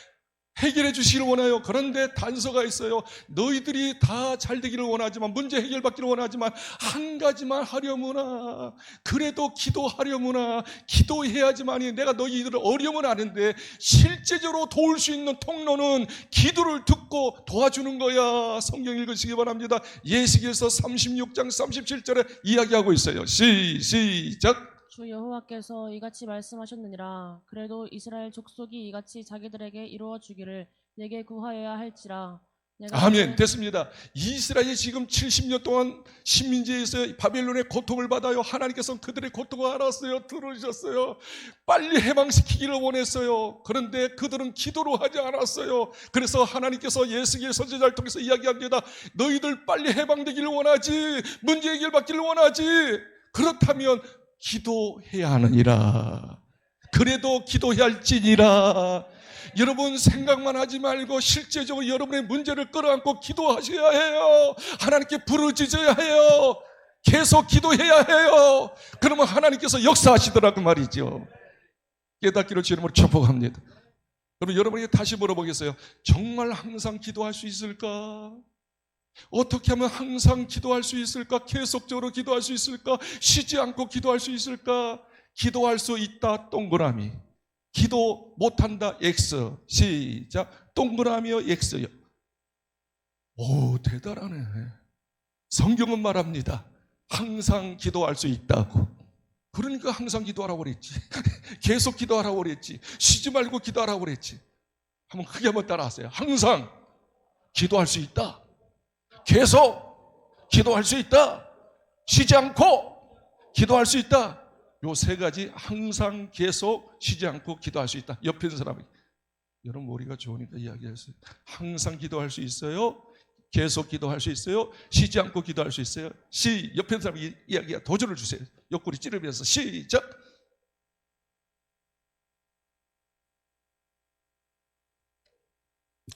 해결해 주시기를 원해요. 그런데 단서가 있어요. 너희들이 다 잘 되기를 원하지만, 문제 해결받기를 원하지만 한 가지만 하려무나, 그래도 기도하려무나, 기도해야지만이 내가 너희들을 어려움은 아는데 실제적으로 도울 수 있는 통로는 기도를 듣고 도와주는 거야. 성경 읽으시기 바랍니다. 예시기에서 36장 37절에 이야기하고 있어요. 시작. 주 여호와께서 이같이 말씀하셨느니라. 그래도 이스라엘 족속이 이같이 자기들에게 이루어 주기를 내게 구하여야 할지라. 내가 아멘. 됐습니다. 이스라엘이 지금 70년 동안 식민지에서 바벨론의 고통을 받아요. 하나님께서는 그들의 고통을 알았어요. 들으셨어요. 빨리 해방시키기를 원했어요. 그런데 그들은 기도로 하지 않았어요. 그래서 하나님께서 예수기의 선지자를 통해서 이야기합니다. 너희들 빨리 해방되기를 원하지, 문제 해결받기를 원하지, 그렇다면 기도해야 하느니라. 그래도 기도해야 할지니라. 여러분 생각만 하지 말고 실제적으로 여러분의 문제를 끌어안고 기도하셔야 해요. 하나님께 부르짖어야 해요. 계속 기도해야 해요. 그러면 하나님께서 역사하시더라고 말이죠. 깨닫기를 주님으로 축복합니다. 그럼 여러분에게 다시 물어보겠어요. 정말 항상 기도할 수 있을까? 어떻게 하면 항상 기도할 수 있을까? 계속적으로 기도할 수 있을까? 쉬지 않고 기도할 수 있을까? 기도할 수 있다, 동그라미. 기도 못한다, X. 시작. 동그라미요, X요. 오, 대단하네. 성경은 말합니다. 항상 기도할 수 있다고. 그러니까 항상 기도하라고 그랬지. 계속 기도하라고 그랬지. 쉬지 말고 기도하라고 그랬지. 한번 크게 한번 따라하세요. 항상 기도할 수 있다. 계속 기도할 수 있다. 쉬지 않고 기도할 수 있다. 요 세 가지, 항상 계속 쉬지 않고 기도할 수 있다. 옆에 있는 사람이, 여러분 머리가 좋으니까 이야기하세요. 항상 기도할 수 있어요. 계속 기도할 수 있어요. 쉬지 않고 기도할 수 있어요. 옆에 있는 사람이 이야기야. 도전을 주세요. 옆구리 찌르면서 시작.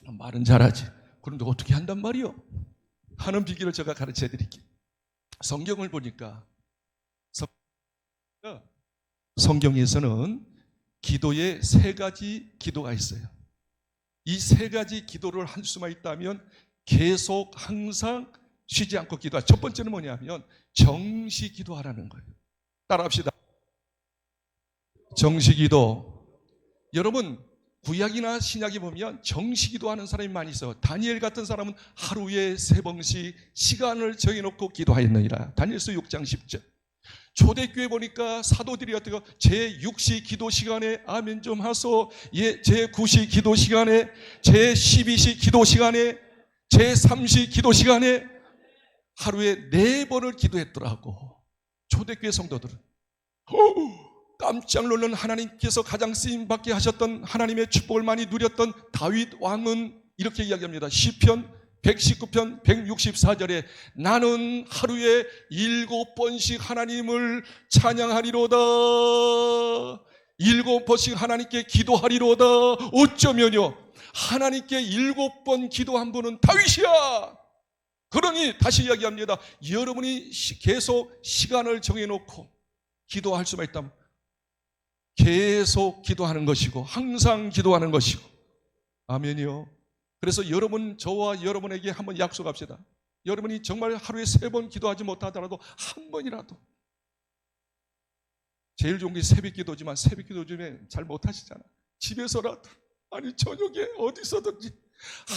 말은 잘하지. 그런데 어떻게 한단 말이요? 하는 비결을 제가 가르쳐 드릴게요. 성경을 보니까 성경에서는 기도에 세 가지 기도가 있어요. 이 세 가지 기도를 할 수만 있다면 계속 항상 쉬지 않고 기도하. 첫 번째는 뭐냐면 정시 기도하라는 거예요. 따라합시다. 정시 기도. 여러분 구약이나 신약에 보면 정시 기도하는 사람이 많이 있어요. 다니엘 같은 사람은 하루에 3번씩 시간을 정해놓고 기도하였느니라. 다니엘서 6장 10절. 초대교회 보니까 사도들이 어떻게 제6시 기도 시간에 아멘 좀 하소, 제9시 기도 시간에, 제12시 기도 시간에, 제3시 기도 시간에 하루에 4번을 기도했더라고. 초대교회 성도들은. 깜짝 놀란 하나님께서 가장 쓰임받게 하셨던, 하나님의 축복을 많이 누렸던 다윗 왕은 이렇게 이야기합니다. 시편 119편 164절에 나는 하루에 7번씩 하나님을 찬양하리로다. 7번씩 하나님께 기도하리로다. 어쩌면요, 하나님께 7번 기도한 분은 다윗이야. 그러니 다시 이야기합니다. 여러분이 계속 시간을 정해놓고 기도할 수만 있다면 계속 기도하는 것이고 항상 기도하는 것이고. 아멘이요. 그래서 여러분, 저와 여러분에게 한번 약속합시다. 여러분이 정말 하루에 3번 기도하지 못하더라도 한 번이라도, 제일 좋은 게 새벽 기도지만 새벽 기도 중에 잘 못하시잖아. 집에서라도, 아니 저녁에 어디서든지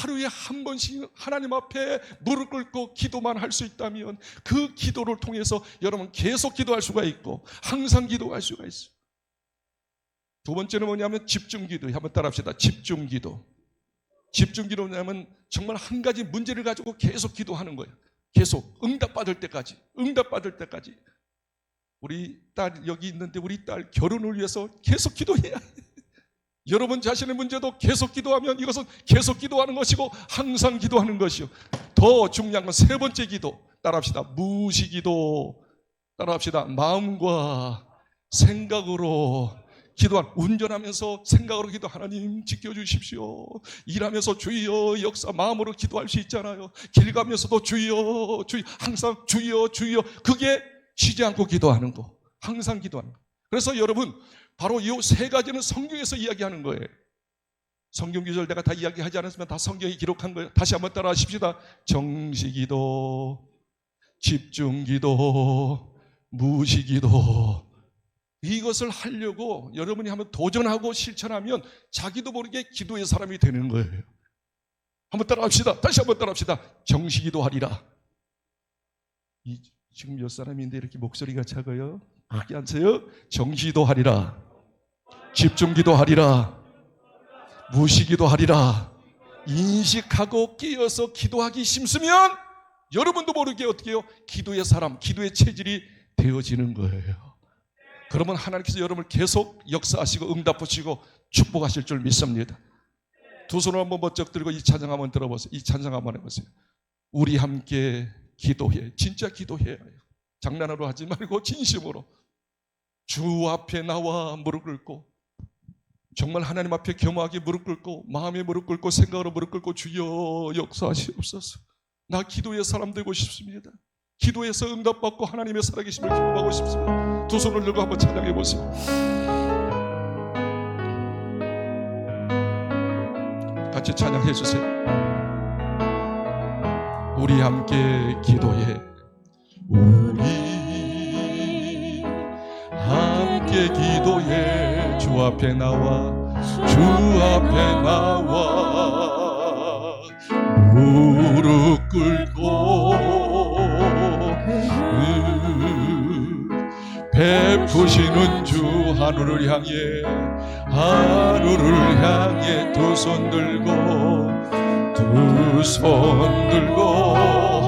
하루에 한 번씩 하나님 앞에 무릎 꿇고 기도만 할 수 있다면 그 기도를 통해서 여러분 계속 기도할 수가 있고 항상 기도할 수가 있어요. 두 번째는 뭐냐면 집중기도. 한번 따라합시다. 집중기도. 집중기도는 뭐냐면 정말 한 가지 문제를 가지고 계속 기도하는 거예요. 계속 응답받을 때까지. 응답받을 때까지. 우리 딸 여기 있는데 우리 딸 결혼을 위해서 계속 기도해야 해요. 여러분 자신의 문제도 계속 기도하면 이것은 계속 기도하는 것이고 항상 기도하는 것이요. 더 중요한 건 세 번째 기도. 따라합시다. 무시기도. 따라합시다. 마음과 생각으로 운전하면서 생각으로 기도, 하나님 지켜주십시오. 일하면서 주여 역사, 마음으로 기도할 수 있잖아요. 길 가면서도 주여 주여, 항상 주여 주여, 그게 쉬지 않고 기도하는 거, 항상 기도하는 거. 그래서 여러분, 바로 이 세 가지는 성경에서 이야기하는 거예요. 성경 구절 내가 다 이야기하지 않았으면 다 성경이 기록한 거예요. 다시 한번 따라 하십시다. 정시기도, 집중기도, 무시기도. 이것을 하려고 여러분이 한번 도전하고 실천하면 자기도 모르게 기도의 사람이 되는 거예요. 한번 따라합시다. 다시 한번 따라합시다. 정시기도 하리라. 지금 몇 사람인데 이렇게 목소리가 작아요? 밖에 앉으세요. 정시기도 하리라, 집중기도 하리라, 무시기도 하리라. 인식하고 끼어서 기도하기 힘쓰면 여러분도 모르게 어떻게 해요? 기도의 사람, 기도의 체질이 되어지는 거예요. 그러면 하나님께서 여러분을 계속 역사하시고 응답하시고 축복하실 줄 믿습니다. 두 손을 한번 번쩍 들고 이 찬양 한번 들어보세요. 이 찬양 한번 해보세요. 우리 함께 기도해. 진짜 기도해야 해요. 장난으로 하지 말고 진심으로 주 앞에 나와 무릎 꿇고, 정말 하나님 앞에 겸허하게 무릎 꿇고, 마음에 무릎 꿇고, 생각으로 무릎 꿇고, 주여 역사하시옵소서. 나 기도의 사람 되고 싶습니다. 기도해서 응답받고 하나님의 살아계심을 기뻐하고 싶습니다. 두 손을 들고 한번 찬양해 보세요. 같이 찬양해 주세요. 우리 함께 기도해. 우리 함께 기도해. 주 앞에 나와, 주 앞에 나와 무릎 꿇고 베푸시는 주 하늘을 향해, 하늘을 향해 두 손 들고, 두 손 들고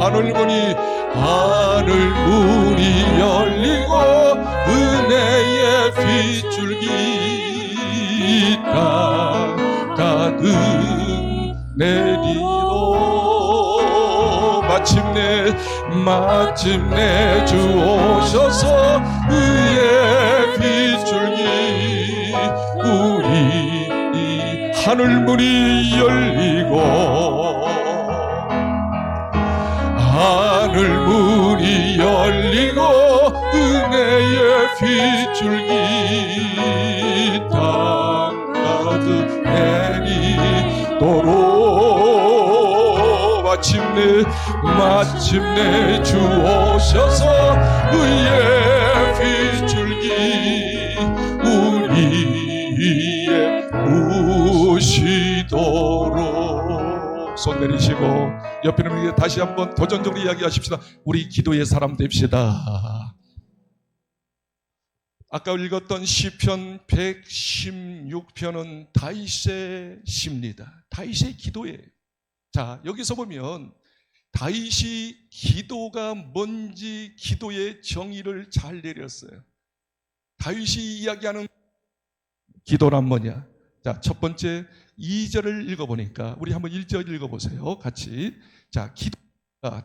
하늘 문이, 하늘 문이 열리고 은혜의 빗줄기 땅 가득 내리고, 마침내 주 오셔서 의의 빗줄기, 우리 하늘 문이 열리고, 하늘 문이 열리고 은혜의 빗줄기 땅 가득 내리도록, 마침내 주 오셔서 의의 빗줄기 우리의 부시도록. 손 내리시고 옆에 있는 분에게 다시 한번 도전적으로 이야기하십시다. 우리 기도의 사람 됩시다. 아까 읽었던 시편 116편은 다윗의 시입니다. 다윗의 기도예요. 자, 여기서 보면 다윗이 기도가 뭔지 기도의 정의를 잘 내렸어요. 다윗이 이야기하는 기도란 뭐냐? 자, 첫 번째 2절을 읽어보니까 우리 한번 1절 읽어보세요. 같이. 자,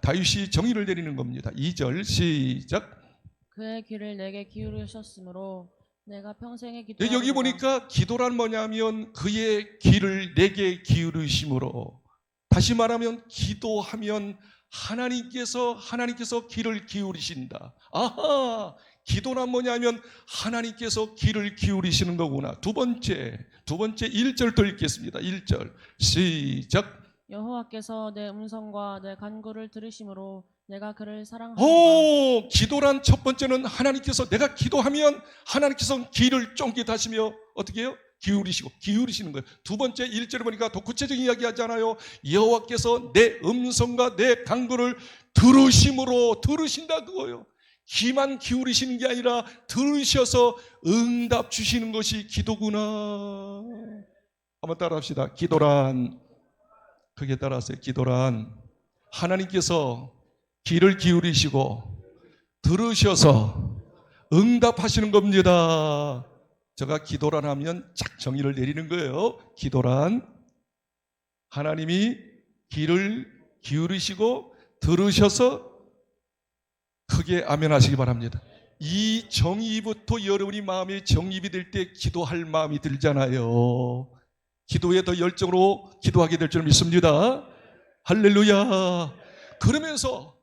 다윗이 정의를 내리는 겁니다. 2절 시작. 그의 귀를 내게 기울이셨으므로 내가 평생에 기도하리라. 여기 보니까 기도란 뭐냐면 그의 귀를 내게 기울이심으로, 다시 말하면 기도하면 하나님께서 귀를 기울이신다. 아하, 기도란 뭐냐면 하나님께서 귀를 기울이시는 거구나. 두 번째 1절 또 읽겠습니다. 1절 시작. 여호와께서 내 음성과 내 간구를 들으심으로 내가 그를 사랑하노라. 오, 기도란 첫 번째는 하나님께서, 내가 기도하면 하나님께서 귀를 쫑깃하시며 어떻게 해요? 기울이시는 거예요. 두 번째 1절에 보니까 더 구체적인 이야기 하잖아요. 여호와께서 내 음성과 내 간구를 들으심으로, 들으신다 그거예요. 귀만 기울이시는 게 아니라 들으셔서 응답 주시는 것이 기도구나. 한번 따라합시다. 기도란, 크게 따라하세요. 기도란 하나님께서 귀를 기울이시고 들으셔서 응답하시는 겁니다. 제가 기도란 하면 쫙 정의를 내리는 거예요. 기도란 하나님이 귀를 기울이시고 들으셔서, 크게 아멘 하시기 바랍니다. 이 정의부터 여러분이 마음에 정립이 될 때 기도할 마음이 들잖아요. 기도에 더 열정으로 기도하게 될 줄 믿습니다. 할렐루야. 그러면서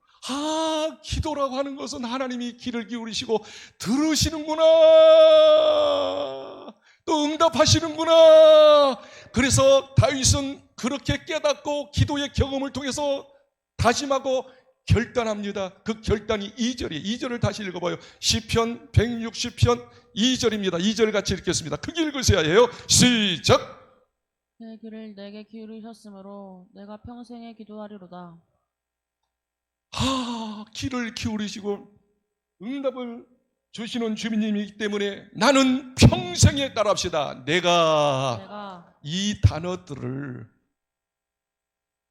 기도라고 하는 것은 하나님이 귀를 기울이시고 들으시는구나, 또 응답하시는구나. 그래서 다윗은 그렇게 깨닫고 기도의 경험을 통해서 다짐하고 결단합니다. 그 결단이 2절을 다시 읽어봐요. 시편 160편 2절입니다. 2절 같이 읽겠습니다. 크게 읽으셔야 해요. 시작. 내 귀를 내게 기울이셨으므로 내가 평생에 기도하리로다. 귀를 기울이시고 응답을 주시는 주님이기 때문에 나는 평생에 따라합시다. 내가 이 단어들을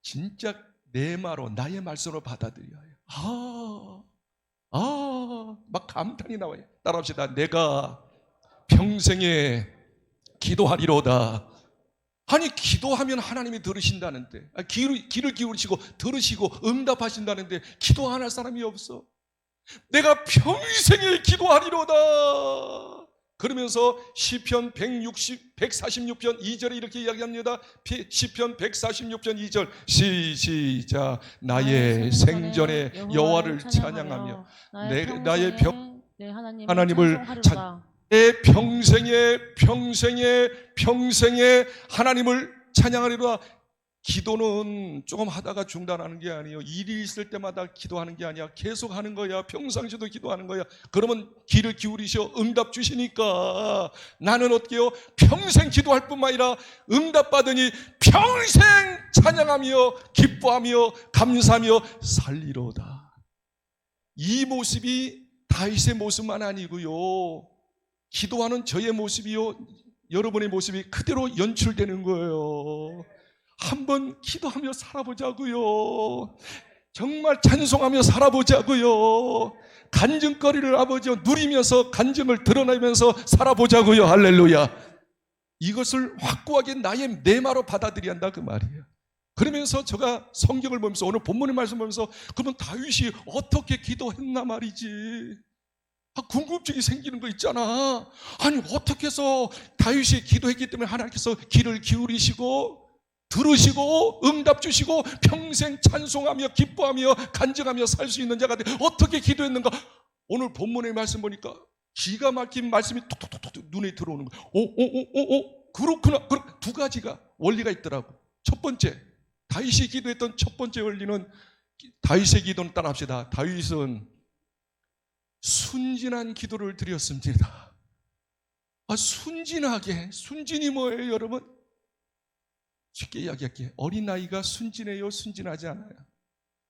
진짜 내 말로, 나의 말씀으로 받아들여야 해요. 막 감탄이 나와요. 따라합시다. 내가 평생에 기도하리로다. 아니, 기도하면 하나님이 들으신다는데, 귀를 기울이시고 들으시고 응답하신다는데 기도 안 할 사람이 없어. 내가 평생에 기도하리로다. 그러면서 시편 146편 2절에 이렇게 이야기합니다. 시편 146편 2절 시작. 나의 생전에 여호와를 찬양하며 나의 하나님을 내 평생에 하나님을 찬양하리로다. 기도는 조금 하다가 중단하는 게 아니에요. 일이 있을 때마다 기도하는 게 아니야. 계속 하는 거야. 평상시도 기도하는 거야. 그러면 귀를 기울이셔 응답 주시니까 나는 어떻게 해요? 평생 기도할 뿐만 아니라 응답 받으니 평생 찬양하며 기뻐하며 감사하며 살리로다. 이 모습이 다윗의 모습만 아니고요, 기도하는 저의 모습이요, 여러분의 모습이 그대로 연출되는 거예요. 한번 기도하며 살아보자고요. 정말 찬송하며 살아보자고요. 간증거리를 아버지와 누리면서 간증을 드러내면서 살아보자고요. 할렐루야. 이것을 확고하게 내 말로 받아들여야 한다 그 말이에요. 그러면서 제가 성경을 보면서 오늘 본문의 말씀 보면서 그러면 다윗이 어떻게 기도했나 말이지. 궁금증이 생기는 거 있잖아. 아니, 어떻게 해서 다윗이 기도했기 때문에 하나님께서 귀를 기울이시고 들으시고 응답 주시고 평생 찬송하며 기뻐하며 간증하며 살 수 있는 자가 어떻게 기도했는가. 오늘 본문의 말씀 보니까 기가 막힌 말씀이 톡톡톡톡 눈에 들어오는 거야. 그렇구나. 두 가지가 원리가 있더라고. 첫 번째, 다윗이 기도했던 첫 번째 원리는, 다윗의 기도는 따라합시다. 다윗은 순진한 기도를 드렸습니다. 순진이 뭐예요, 여러분? 쉽게 이야기할게요. 어린아이가 순진해요, 순진하지 않아요?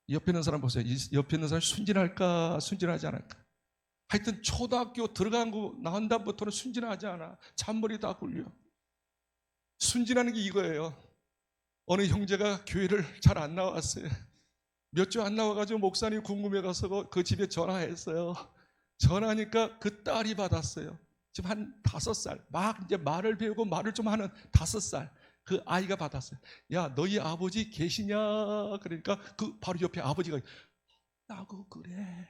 옆에 있는 사람 보세요. 옆에 있는 사람이 순진할까, 순진하지 않을까? 하여튼 초등학교 들어간 거 나온 다음부터는 순진하지 않아. 잔머리 다 굴려. 순진하는 게 이거예요. 어느 형제가 교회를 잘 안 나왔어요. 몇 주 안 나와가지고 목사님 궁금해 가서 그 집에 전화했어요. 전화하니까 그 딸이 받았어요. 지금 한 5살, 막 이제 말을 배우고 말을 좀 하는 5살. 그 아이가 받았어요. 야, 너희 아버지 계시냐? 그러니까 그 바로 옆에 아버지가 없다고 그래.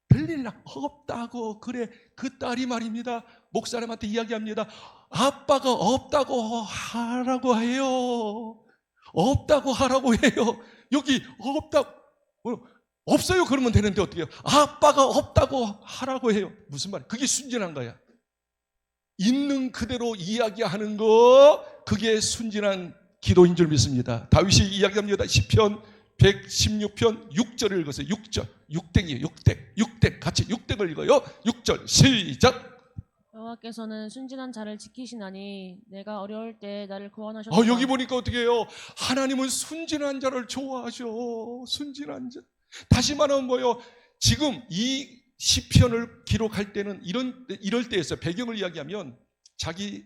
별일이나 없다고 그래. 그 딸이 말입니다. 목사님한테 이야기합니다. 아빠가 없다고 하라고 해요. 없다고 하라고 해요. 여기 없다고. 없어요 그러면 되는데 어떻게 해요? 아빠가 없다고 하라고 해요. 무슨 말이야? 그게 순진한 거야. 있는 그대로 이야기하는 거, 그게 순진한 기도인 줄 믿습니다. 다윗이 이야기합니다. 시편 116편 6절을 읽으세요. 6절. 6땡이에요. 6땡. 같이 6땡을 읽어요. 6절 시작. 여호와께서는 순진한 자를 지키시나니 내가 어려울 때 나를 구원하셨다. 여기 보니까 어떻게 해요? 하나님은 순진한 자를 좋아하셔. 순진한 자. 다시 말하면 뭐예요? 지금 이 시편을 기록할 때는 이럴 때였어요. 배경을 이야기하면 자기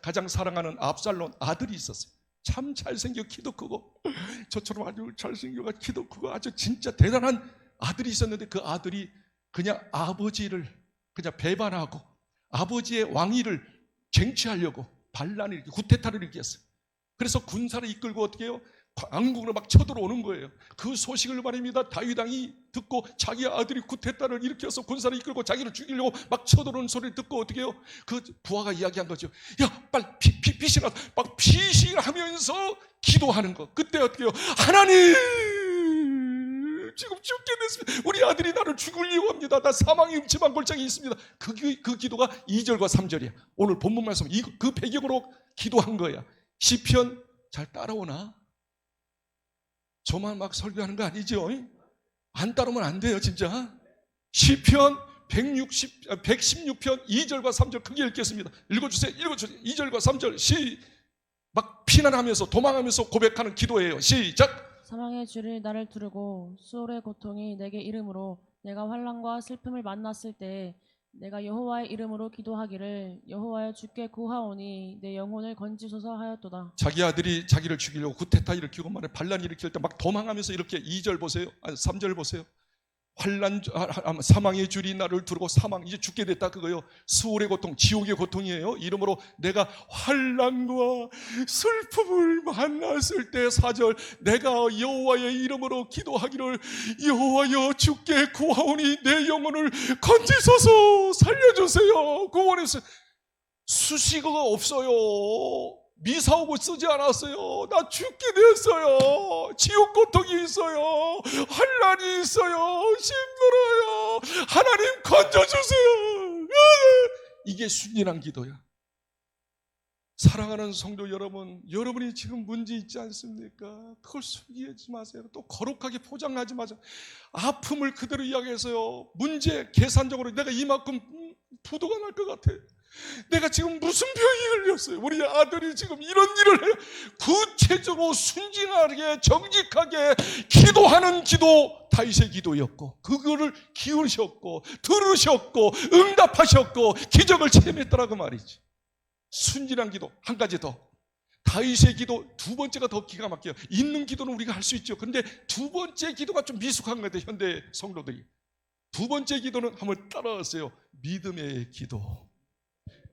가장 사랑하는 압살롬 아들이 있었어요. 참 잘생겨 키도 크고 저처럼 아주 잘생겨가 키도 크고 아주 진짜 대단한 아들이 있었는데 그 아들이 그냥 아버지를 그냥 배반하고 아버지의 왕위를 쟁취하려고 반란을 일으키고 구테타를 일으켰어요. 그래서 군사를 이끌고 어떻게 해요? 왕궁으로 막 쳐들어오는 거예요. 그 소식을 말입니다. 다윗 왕이 듣고 자기 아들이 구테타를 일으켜서 군사를 이끌고 자기를 죽이려고 막 쳐들어오는 소리를 듣고 어떻게 해요? 그 부하가 이야기한 거죠. 야, 빨리 빛이나 막 피신하면서 기도하는 거. 그때 어떻게 해요? 하나님, 지금 죽게 됐습니다. 우리 아들이 나를 죽이려고 합니다. 나 사망의 음침한 골짜기에 있습니다. 그 기도가 2절과 3절이야. 오늘 본문 말씀 그 배경으로 기도한 거야. 시편 잘 따라오나? 저만 막 설교하는 거 아니죠? 안 따르면 안 돼요, 진짜. 시편 116편 2절과 3절 크게 읽겠습니다. 읽어주세요. 2절과 3절 막 피난하면서 도망하면서 고백하는 기도예요. 시작. 사망의 줄이 나를 두르고 수월의 고통이 내게 이름으로 내가 환난과 슬픔을 만났을 때 내가 여호와의 이름으로 기도하기를 여호와여 주께 구하오니 내 영혼을 건지소서 하였도다. 자기 아들이 자기를 죽이려고 구테타 일으키고 말해 반란 일으킬 때 막 도망하면서 이렇게 2절 보세요. 아니 3절 보세요. 환난 사망의 줄이 나를 두르고 사망 이제 죽게 됐다 그거요. 수월의 고통, 지옥의 고통이에요. 이러므로 내가 환난과 슬픔을 만났을 때 4절 내가 여호와의 이름으로 기도하기를 여호와여 주께 구하오니 내 영혼을 건지소서 살려주세요. 구원했어요. 수식어가 없어요. 미사오고 쓰지 않았어요. 나 죽게 됐어요. 지옥 고통이 있어요. 환난이 있어요. 힘들어요. 하나님 건져주세요. 이게 순진한 기도야. 사랑하는 성도 여러분, 여러분이 지금 문제 있지 않습니까? 그걸 숨기지 마세요. 또 거룩하게 포장하지 마세요. 아픔을 그대로 이야기해서요. 문제 계산적으로 내가 이만큼 부도가 날 것 같아. 내가 지금 무슨 병이 걸렸어요. 우리 아들이 지금 이런 일을 해요. 구체적으로 순진하게 정직하게 기도하는 기도 다윗의 기도였고 그거를 기울이셨고 들으셨고 응답하셨고 기적을 체험했더라고 말이지. 순진한 기도. 한 가지 더, 다윗의 기도 두 번째가 더 기가 막혀요. 있는 기도는 우리가 할 수 있죠. 그런데 두 번째 기도가 좀 미숙한 것 같아요. 현대 성도들이. 두 번째 기도는 한번 따라하세요. 믿음의 기도.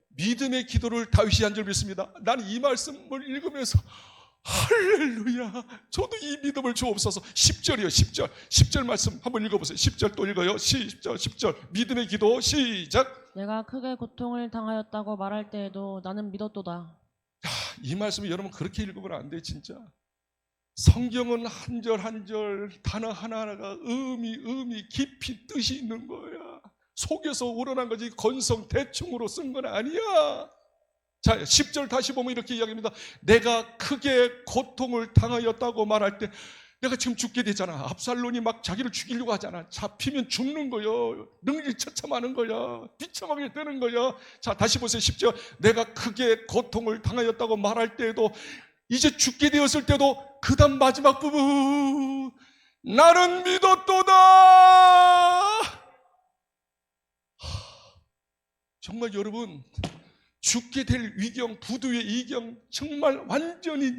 믿음의 기도를 다윗이 한 줄 믿습니다. 나는 이 말씀을 읽으면서 할렐루야, 저도 이 믿음을 주옵소서. 10절이요 10절 말씀 한번 읽어보세요. 10절 또 읽어요. 10절 믿음의 기도 시작. 내가 크게 고통을 당하였다고 말할 때에도 나는 믿었도다. 이 말씀을 여러분 그렇게 읽으면 안 돼. 진짜 성경은 한 절 한 절 단어 하나하나가 의미 깊이 뜻이 있는 거야. 속에서 우러난 거지 건성 대충으로 쓴 건 아니야. 자 10절 다시 보면 이렇게 이야기합니다. 내가 크게 고통을 당하였다고 말할 때 내가 지금 죽게 되잖아. 압살론이 막 자기를 죽이려고 하잖아. 잡히면 죽는 거야. 능지처참하는 거야. 비참하게 되는 거야. 자 다시 보세요. 10절 내가 크게 고통을 당하였다고 말할 때에도 이제 죽게 되었을 때도 그 다음 마지막 부분 나는 믿었도다. 정말 여러분 죽게 될 위경, 부두의 이경, 정말 완전히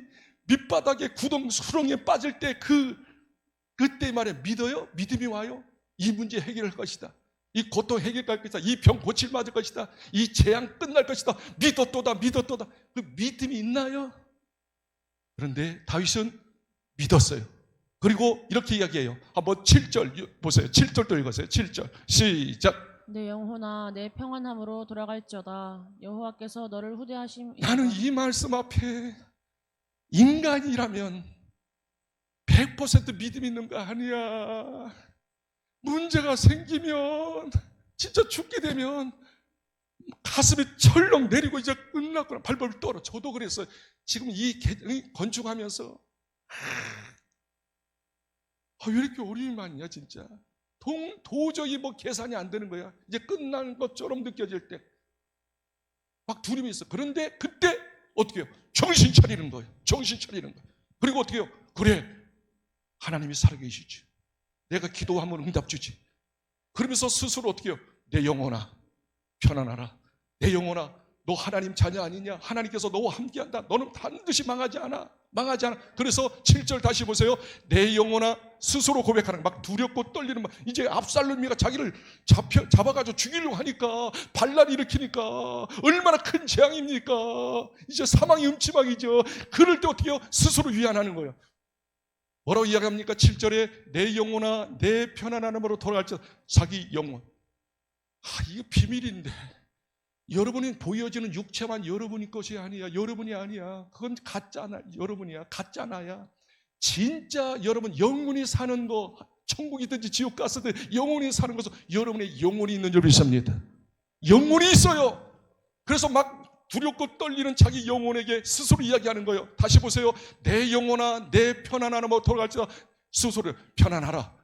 밑바닥에 구덩 수렁에 빠질 때 그때 말에 믿어요? 믿음이 와요? 이 문제 해결할 것이다. 이 고통 해결할 것이다. 이 병 고칠 맞을 것이다. 이 재앙 끝날 것이다. 믿었도다. 그 믿음이 있나요? 그런데 다윗은 믿었어요. 그리고 이렇게 이야기해요. 한번 7절 보세요. 7절도 읽으세요. 7절 시작. 내 영혼아 내 평안함으로 돌아갈지어다. 여호와께서 너를 후대하심이로다. 나는 이 말씀 앞에 인간이라면 100% 믿음 있는 거 아니야. 문제가 생기면 진짜 죽게 되면 가슴이 철렁 내리고 이제 끝났구나. 발벌 떨어. 저도 그랬어요. 지금 이 건축하면서 왜 이렇게 어려움이 많냐 진짜. 도저히 뭐 계산이 안 되는 거야. 이제 끝난 것처럼 느껴질 때 막 두려움이 있어. 그런데 그때 어떻게 해요? 정신 차리는 거예요. 그리고 어떻게 해요? 그래, 하나님이 살아계시지. 내가 기도하면 응답 주지. 그러면서 스스로 어떻게 해요? 내 영혼아 편안하라. 내 영혼아 너 하나님 자녀 아니냐? 하나님께서 너와 함께한다. 너는 반드시 망하지 않아. 그래서 7절 다시 보세요. 내 영혼아 스스로 고백하는 막 두렵고 떨리는 막 이제 압살롬이가 자기를 잡아가지고 죽이려고 하니까 반란 일으키니까 얼마나 큰 재앙입니까? 이제 사망이 음침하기죠. 그럴 때 어떻게 해요? 스스로 위안하는 거예요. 뭐라고 이야기합니까? 7절에 내 영혼아 내 편안함으로 돌아갈지어다. 자기 영혼. 이거 비밀인데 여러분이 보여지는 육체만 여러분이 것이 아니야. 여러분이 아니야. 그건 가짜나 여러분이야. 가짜나야. 진짜 여러분 영혼이 사는 거, 천국이든지 지옥 갔을 때 영혼이 사는 것은 여러분의 영혼이 있는 줄 믿습니다. 영혼이 있어요. 그래서 막 두렵고 떨리는 자기 영혼에게 스스로 이야기하는 거예요. 다시 보세요. 내 영혼아 내 편안함으로 돌아갈지어다. 스스로 편안하라.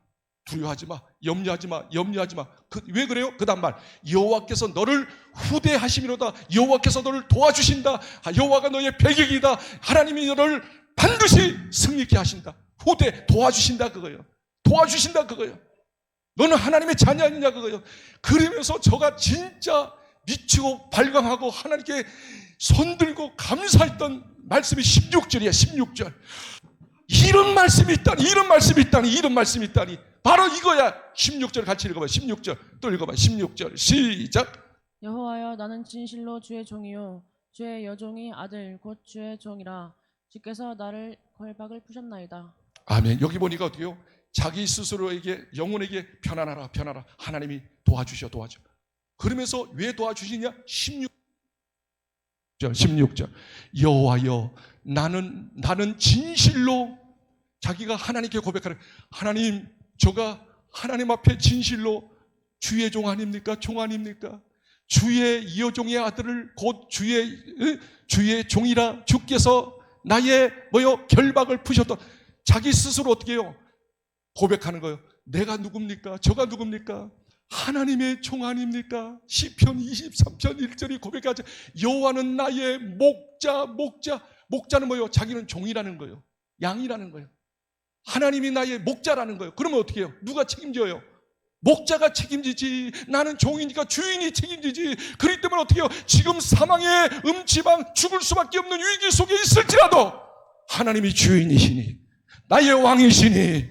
두려워하지 마. 염려하지 마. 염려하지 마. 왜 그래요? 그 다음 말. 여호와께서 너를 후대하심이로다. 여호와께서 너를 도와주신다. 여호와가 너의 배경이다. 하나님이 너를 반드시 승리케 하신다. 후대 도와주신다 그거예요. 도와주신다 그거예요. 너는 하나님의 자녀 아니냐 그거예요. 그러면서 저가 진짜 미치고 발광하고 하나님께 손들고 감사했던 말씀이 16절이야. 16절. 이런 말씀이 있다니, 이런 말씀이 있다니, 이런 말씀이 있다니. 바로 이거야. 16절 같이 읽어봐요. 16절 또 읽어봐요. 16절 시작. 여호와여 나는 진실로 주의 종이요 주의 여종이 아들 곧 주의 종이라. 주께서 나를 걸박을 푸셨나이다. 아멘. 여기 보니까 어떻게요? 자기 스스로에게 영혼에게 편안하라 편안하라. 하나님이 도와주셔 도와줘. 그러면서 왜 도와주시냐? 16절 여호와여 나는 진실로 자기가 하나님께 고백하는 하나님 저가 하나님 앞에 진실로 주의 종 아닙니까? 종 아닙니까? 주의 여종의 아들을 곧 주의 종이라 주께서 나의 결박을 푸셨던 자기 스스로 어떻게 해요? 고백하는 거예요. 내가 누굽니까? 저가 누굽니까? 하나님의 종 아닙니까? 시편 23편 1절이 고백하죠. 여호와는 나의 목자는 뭐예요? 자기는 종이라는 거예요. 양이라는 거예요. 하나님이 나의 목자라는 거예요. 그러면 어떻게 해요? 누가 책임져요? 목자가 책임지지. 나는 종이니까 주인이 책임지지. 그렇기 때문에 어떻게 해요? 지금 사망의 음지방 죽을 수밖에 없는 위기 속에 있을지라도 하나님이 주인이시니 나의 왕이시니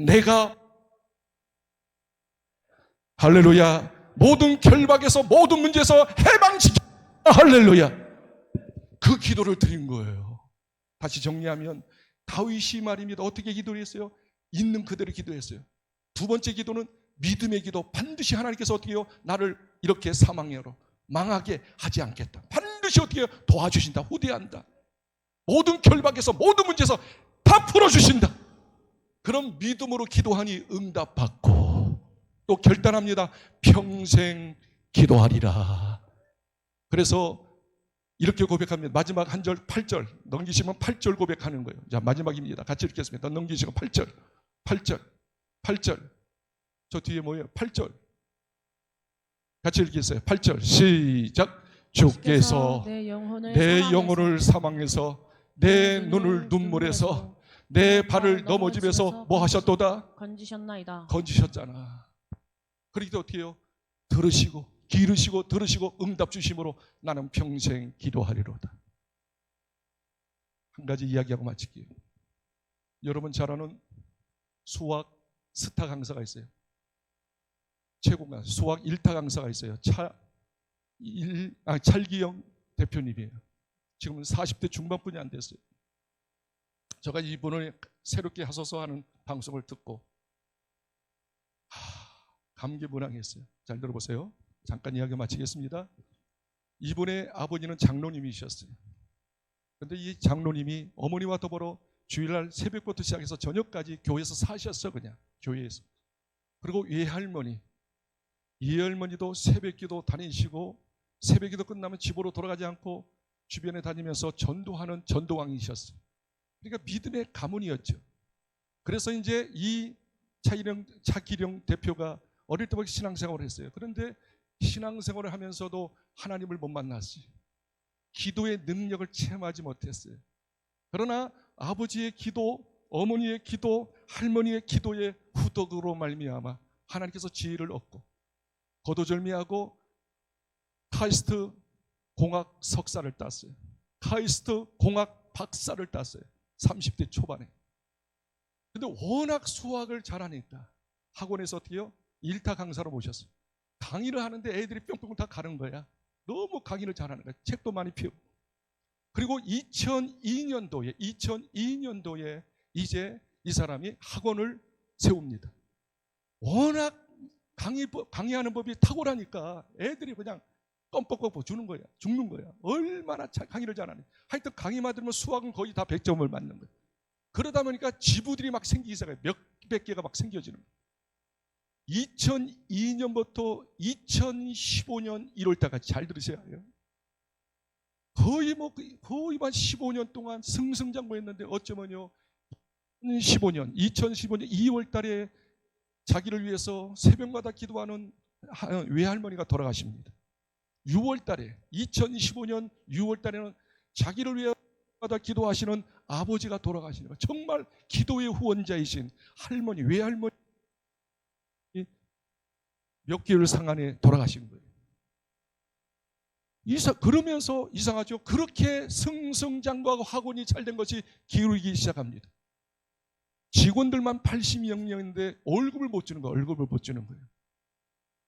내가 할렐루야 모든 결박에서 모든 문제에서 해방시켜 할렐루야 그 기도를 드린 거예요. 다시 정리하면 다윗이 말입니다. 어떻게 기도를 했어요? 있는 그대로 기도했어요. 두 번째 기도는 믿음의 기도. 반드시 하나님께서 어떻게 해요? 나를 이렇게 사망으로 망하게 하지 않겠다. 반드시 어떻게 해요? 도와주신다. 후대한다. 모든 결박에서 모든 문제에서 다 풀어주신다. 그럼 믿음으로 기도하니 응답받고 또 결단합니다. 평생 기도하리라. 그래서 이렇게 고백합니다. 마지막 한 절 8절 넘기시면 8절 고백하는 거예요. 자 마지막입니다. 같이 읽겠습니다. 넘기시면 8절 저 뒤에 뭐예요? 8절 같이 읽겠어요. 8절 시작. 주께서 내 영혼을 사망해서 내 눈을 눈물에서 내 발을 넘어짐에서 뭐 하셨도다? 건지셨나이다. 건지셨잖아. 그러니까 어떻게 해요? 들으시고 응답 주심으로 나는 평생 기도하리로다. 한 가지 이야기하고 마칠게요. 여러분 잘 아는 수학 스타 강사가 있어요. 최고 강사, 수학 1타 강사가 있어요. 찰기영 대표님이에요. 지금은 40대 중반뿐이 안 됐어요. 제가 이분을 새롭게 하소서 하는 방송을 듣고 감개무량했어요. 잘 들어보세요. 잠깐 이야기 마치겠습니다. 이분의 아버지는 장로님이셨어요. 그런데 이 장로님이 어머니와 더불어 주일날 새벽부터 시작해서 저녁까지 교회에서 사셨어. 그냥 교회에서. 그리고 예할머니도 새벽기도 다니시고 새벽기도 끝나면 집으로 돌아가지 않고 주변에 다니면서 전도하는 전도왕이셨어요. 그러니까 믿음의 가문이었죠. 그래서 이제 이 차기령 대표가 어릴 때부터 신앙생활을 했어요. 그런데 신앙생활을 하면서도 하나님을 못 만났어요. 기도의 능력을 체험하지 못했어요. 그러나 아버지의 기도, 어머니의 기도, 할머니의 기도의 후덕으로 말미암아 하나님께서 지혜를 얻고 거두절미하고 카이스트 공학 석사를 땄어요. 카이스트 공학 박사를 땄어요. 30대 초반에. 근데 워낙 수학을 잘하니까 학원에서 어떻게 해요? 1타 강사로 모셨어요. 강의를 하는데 애들이 뿅뿅 다 가는 거야. 너무 강의를 잘하는 거야. 책도 많이 피우고. 그리고 2002년도에 이제 이 사람이 학원을 세웁니다. 워낙 강의하는 법이 탁월하니까 애들이 그냥 껌뻑껌뻑 주는 거야. 죽는 거야. 얼마나 강의를 잘하니. 하여튼 강의만 들으면 수학은 거의 다 100점을 맞는 거야. 그러다 보니까 지부들이 막 생기기 시작해요. 몇백 개가 막 생겨지는 거예요. 2002년부터 2015년 1월달까지 잘 들으셔야 해요. 거의 한 15년 동안 승승장구했는데 어쩌면요 2015년 2월달에 자기를 위해서 새벽마다 기도하는 외할머니가 돌아가십니다. 2015년 6월달에는 자기를 위해서 기도하시는 아버지가 돌아가시는 거예요. 정말 기도의 후원자이신 할머니, 외할머니 몇 개월 상안에 돌아가신 거예요. 그러면서 이상하죠. 그렇게 승승장구하고 학원이 잘 된 것이 기울기 시작합니다. 직원들만 80명인데 월급을 못 주는 거예요. 월급을 못 주는 거예요.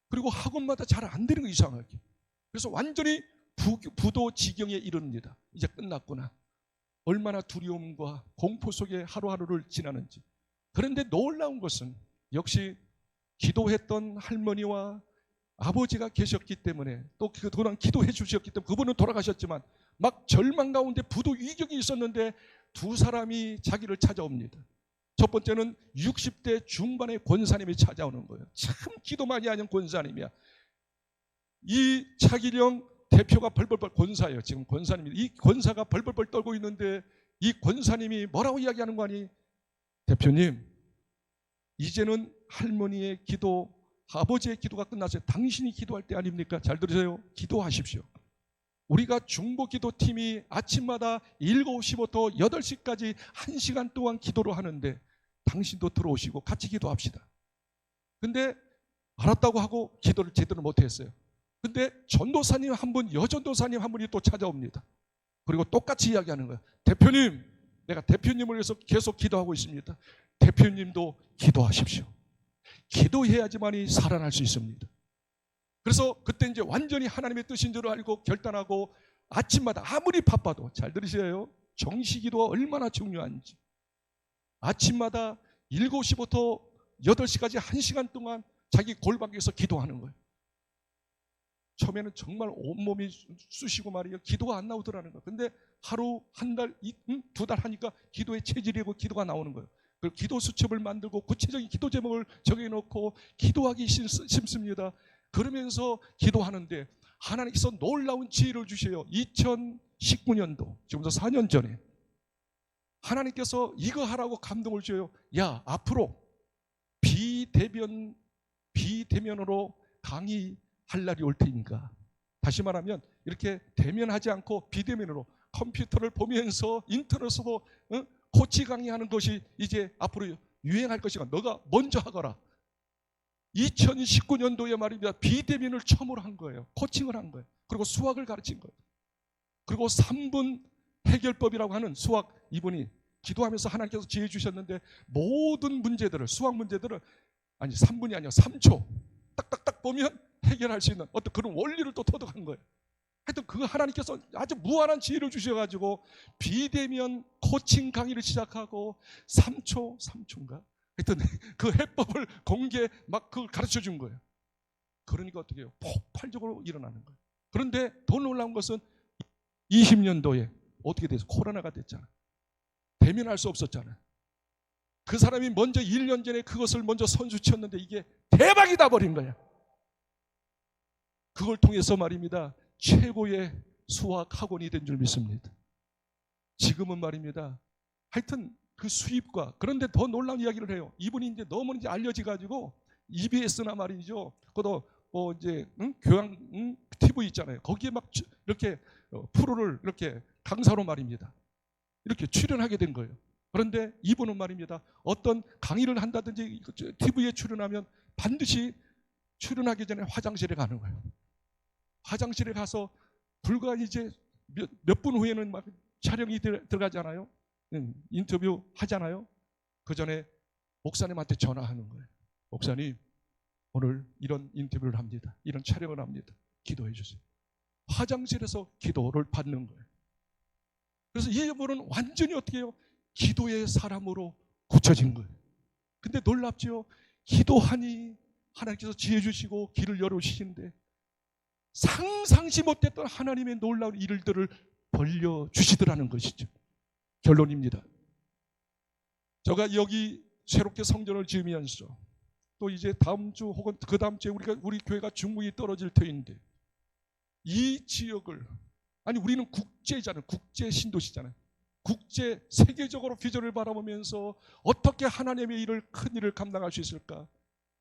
그리고 학원마다 잘 안 되는 거 이상하게. 그래서 완전히 부도 지경에 이릅니다. 이제 끝났구나. 얼마나 두려움과 공포 속에 하루하루를 지나는지. 그런데 놀라운 것은 역시 기도했던 할머니와 아버지가 계셨기 때문에 또 그동안 기도해 주셨기 때문에 그분은 돌아가셨지만 막 절망 가운데 부도 위격이 있었는데 두 사람이 자기를 찾아옵니다. 첫 번째는 60대 중반의 권사님이 찾아오는 거예요. 참 기도 많이 하는 권사님이야. 이 차기령 대표가 벌벌벌 권사예요. 지금 권사님이 이 권사가 벌벌벌 떨고 있는데 이 권사님이 뭐라고 이야기하는 거 아니? 대표님, 이제는 할머니의 기도, 아버지의 기도가 끝났어요. 당신이 기도할 때 아닙니까? 잘 들으세요. 기도하십시오. 우리가 중보기도팀이 아침마다 7시부터 8시까지 1시간 동안 기도를 하는데 당신도 들어오시고 같이 기도합시다. 근데 알았다고 하고 기도를 제대로 못했어요. 근데 전도사님 한 분, 여전도사님 한 분이 또 찾아옵니다. 그리고 똑같이 이야기하는 거예요. 대표님, 내가 대표님을 위해서 계속 기도하고 있습니다. 대표님도 기도하십시오. 기도해야지만이 살아날 수 있습니다. 그래서 그때 이제 완전히 하나님의 뜻인 줄 알고 결단하고 아침마다 아무리 바빠도, 잘 들으셔요. 정시기도가 얼마나 중요한지. 아침마다 7시부터 8시까지 1시간 동안 자기 골방에서 기도하는 거예요. 처음에는 정말 온몸이 쑤시고 말이에요. 기도가 안 나오더라는 거예요. 근데 하루, 한 달, 두 달 하니까 기도의 체질이고 기도가 나오는 거예요. 그리고 기도 수첩을 만들고 구체적인 기도 제목을 정해놓고 기도하기 쉽습니다. 그러면서 기도하는데 하나님께서 놀라운 지혜를 주셔요. 2019년도, 지금부터 4년 전에 하나님께서 이거 하라고 감동을 줘요. 야, 앞으로 비대면으로 강의할 날이 올 테니까, 다시 말하면 이렇게 대면하지 않고 비대면으로 컴퓨터를 보면서 인터넷으로 코치 강의하는 것이 이제 앞으로 유행할 것이가 너가 먼저 하거라. 2019년도에 말입니다. 비대면을 처음으로 한 거예요. 코칭을 한 거예요. 그리고 수학을 가르친 거예요. 그리고 3분 해결법이라고 하는 수학, 이분이 기도하면서 하나님께서 지혜 주셨는데 모든 문제들을, 수학 문제들을 3분이 아니라 3초 딱딱딱 보면 해결할 수 있는 어떤 그런 원리를 또 터득한 거예요. 하여튼 그 하나님께서 아주 무한한 지혜를 주셔가지고 비대면 코칭 강의를 시작하고 3초인가? 하여튼 그 해법을 공개 막 그걸 가르쳐 준 거예요. 그러니까 어떻게 해요? 폭발적으로 일어나는 거예요. 그런데 더 놀라운 것은 20년도에 어떻게 돼서 코로나가 됐잖아요. 대면할 수 없었잖아요. 그 사람이 먼저 1년 전에 그것을 먼저 선수쳤는데 이게 대박이 다 버린 거예요. 그걸 통해서 말입니다. 최고의 수학 학원이 된 줄 믿습니다. 지금은 말입니다. 하여튼 그 수입과, 그런데 더 놀라운 이야기를 해요. 이분이 이제 너무 이제 알려져가지고 EBS나 말이죠. 그것도 이제 교양 TV 있잖아요. 거기에 막 이렇게 프로를 이렇게 강사로 말입니다. 이렇게 출연하게 된 거예요. 그런데 이분은 말입니다. 어떤 강의를 한다든지 TV에 출연하면 반드시 출연하기 전에 화장실에 가는 거예요. 화장실에 가서 불과 이제 몇 분 후에는 막 촬영이 들어가잖아요. 인터뷰 하잖아요. 그 전에 목사님한테 전화하는 거예요. 목사님, 오늘 이런 인터뷰를 합니다. 이런 촬영을 합니다. 기도해 주세요. 화장실에서 기도를 받는 거예요. 그래서 이분은 완전히 어떻게 해요? 기도의 사람으로 굳혀진 거예요. 근데 놀랍죠? 기도하니 하나님께서 지혜 주시고 길을 열어주시는데 상상치 못했던 하나님의 놀라운 일들을 벌려주시더라는 것이죠. 결론입니다. 제가 여기 새롭게 성전을 지으면서 또 이제 다음 주 혹은 그 다음 주에 우리 교회가 중국이 떨어질 터인데 이 지역을, 아니 우리는 국제잖아요. 국제 신도시잖아요. 국제 세계적으로 비전을 바라보면서 어떻게 하나님의 일을, 큰 일을 감당할 수 있을까?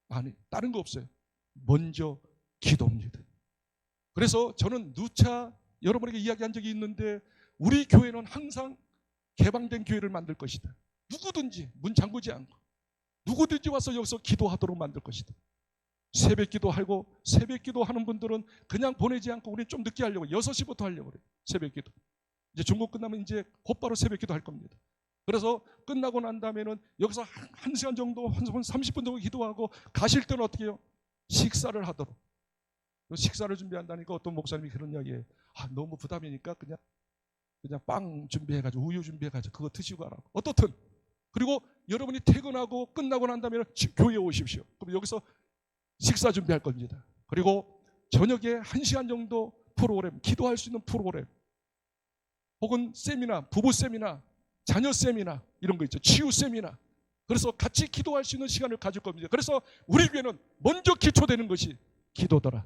아니, 다른 거 없어요. 먼저 기도입니다. 그래서 저는 누차 여러분에게 이야기한 적이 있는데 우리 교회는 항상 개방된 교회를 만들 것이다. 누구든지 문 잠그지 않고 누구든지 와서 여기서 기도하도록 만들 것이다. 새벽 기도하고, 새벽 기도하는 분들은 그냥 보내지 않고 우리는 좀 늦게 하려고 6시부터 하려고 그래요. 새벽 기도. 이제 중국 끝나면 이제 곧바로 새벽 기도 할 겁니다. 그래서 끝나고 난 다음에는 여기서 1시간 정도, 한 30분 정도 기도하고 가실 때는 어떻게 해요? 식사를 하도록. 식사를 준비한다니까 어떤 목사님이 그런 이야기해요. 아, 너무 부담이니까 그냥 빵 준비해가지고 우유 준비해가지고 그거 드시고 가라고. 어떻든. 그리고 여러분이 퇴근하고 끝나고 난 다음에 교회에 오십시오. 그럼 여기서 식사 준비할 겁니다. 그리고 저녁에 1시간 정도 프로그램, 기도할 수 있는 프로그램, 혹은 세미나, 부부 세미나, 자녀 세미나 이런 거 있죠. 치유 세미나. 그래서 같이 기도할 수 있는 시간을 가질 겁니다. 그래서 우리 교회는 먼저 기초되는 것이 기도더라.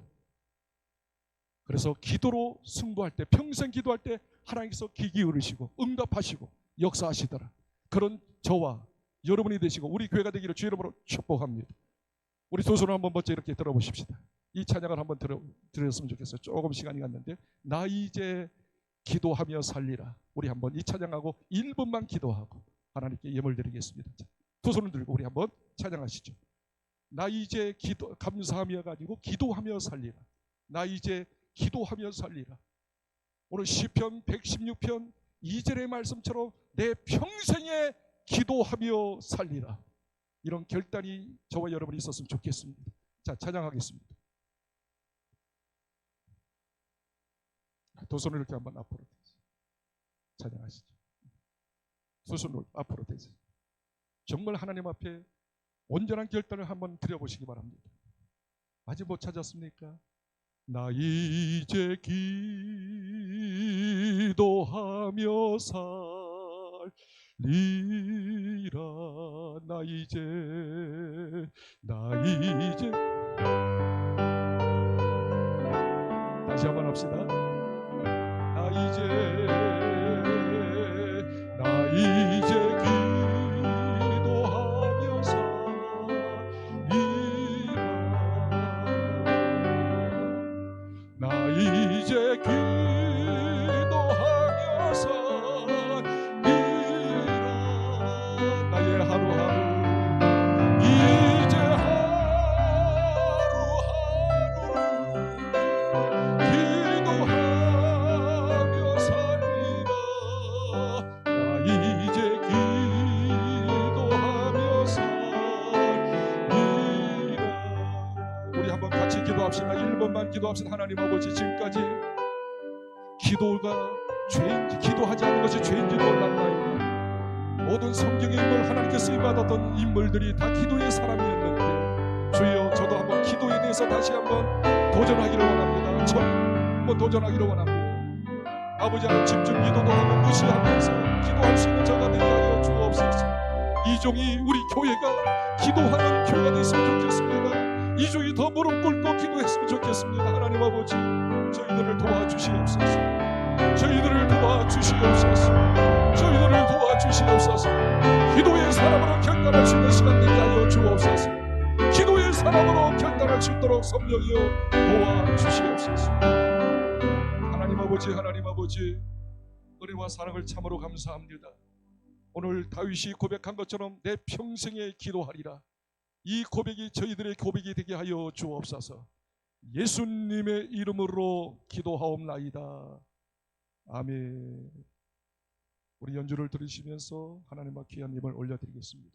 그래서 기도로 승부할 때, 평생 기도할 때 하나님께서 귀 기울이시고 응답하시고 역사하시더라. 그런 저와 여러분이 되시고 우리 교회가 되기를 주의 이름으로 축복합니다. 우리 두 손을 한번 먼저 이렇게 들어보십시다. 이 찬양을 한번 들었으면 좋겠어요. 조금 시간이 갔는데, 나 이제 기도하며 살리라. 우리 한번 이 찬양하고 1분만 기도하고 하나님께 예물 드리겠습니다. 두 손을 들고 우리 한번 찬양하시죠. 나 이제 감사하며 가지고 기도하며 살리라. 나 이제 기도하며 살리라. 오늘 시편 116편 2절의 말씀처럼 내 평생에 기도하며 살리라. 이런 결단이 저와 여러분이 있었으면 좋겠습니다. 자, 찬양하겠습니다. 두 손을 이렇게 한번 앞으로 대세요. 찬양하시죠. 두 손을 앞으로 대세요. 정말 하나님 앞에 온전한 결단을 한번 드려보시기 바랍니다. 아직 못 찾았습니까? 나 이제 기도하며 살리라. 나 이제 다시 한번 합시다. 나 이제 기도하며 살리라. 나 이제 기도하며 살리라. 나의 하루하루 이제 기도하며 살리라. 나 이제 기도하며 살리라. 우리 한번 같이 기도합시다. 1번만 기도합시다. 하나님 아버지, 지금까지 기도가 죄인지, 기도하지 않는 것이 죄인지 몰랐나이다. 모든 성경의 인물, 하나님께 쓰임받았던 인물들이 다 기도의 사람이었는데, 주여 저도 한번 기도에 대해서 다시 한번 도전하기를 원합니다. 한번 도전하기를 원합니다. 아버지 하나님, 집중 기도도 하고 무시하면서 기도할 수 있는 저가 되게 하여 주옵소서. 이 종이 우리 교회가 기도하는 교회가 됐으면 좋겠습니다. 이 종이 더 무릎 꿇고 기도했으면 좋겠습니다. 하나님 아버지, 저희들을 도와주시옵소서. 저희들을 도와주시옵소서. 저희들을 도와주시옵소서. 기도의 사람으로 결단할 수 있는 시간 되게 하여 주옵소서. 기도의 사람으로 결단할 수 있도록 성령이여 도와주시옵소서. 하나님 아버지, 은혜와 사랑을 참으로 감사합니다. 오늘 다윗이 고백한 것처럼 내 평생에 기도하리라. 이 고백이 저희들의 고백이 되게 하여 주옵소서. 예수님의 이름으로 기도하옵나이다. 아멘. 우리 연주를 들으시면서 하나님 앞에 귀한 예물 올려드리겠습니다.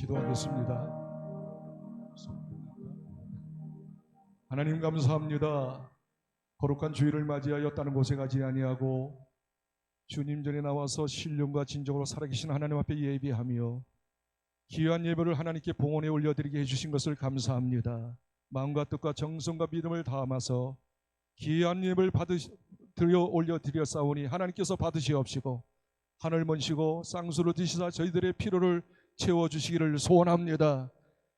기도하겠습니다. 하나님 감사합니다. 거룩한 주일을 맞이하여 다른 곳에 가지 아니하고 주님 전에 나와서 신령과 진정으로 살아계신 하나님 앞에 예배하며 귀한 예배를 하나님께 봉헌에 올려드리게 해주신 것을 감사합니다. 마음과 뜻과 정성과 믿음을 다함아서 귀한 예배를 올려드렸사오니 하나님께서 받으시옵시고 하늘 먼시고 쌍수로 드시사 저희들의 필요를 채워주시기를 소원합니다.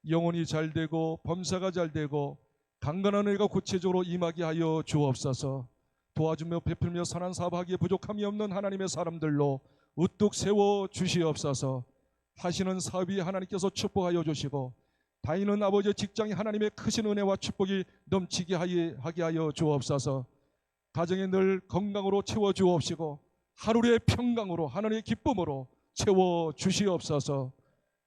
영혼이 잘되고 범사가 잘되고 강건한 의가 구체적으로 임하게 하여 주옵소서. 도와주며 베풀며 선한 사업하기에 부족함이 없는 하나님의 사람들로 우뚝 세워 주시옵소서. 하시는 사업이 하나님께서 축복하여 주시고 다니는 아버지의 직장이 하나님의 크신 은혜와 축복이 넘치게 하게 하여 주옵소서. 가정에 늘 건강으로 채워 주옵시고 하루의 평강으로 하나님의 기쁨으로 채워 주시옵소서.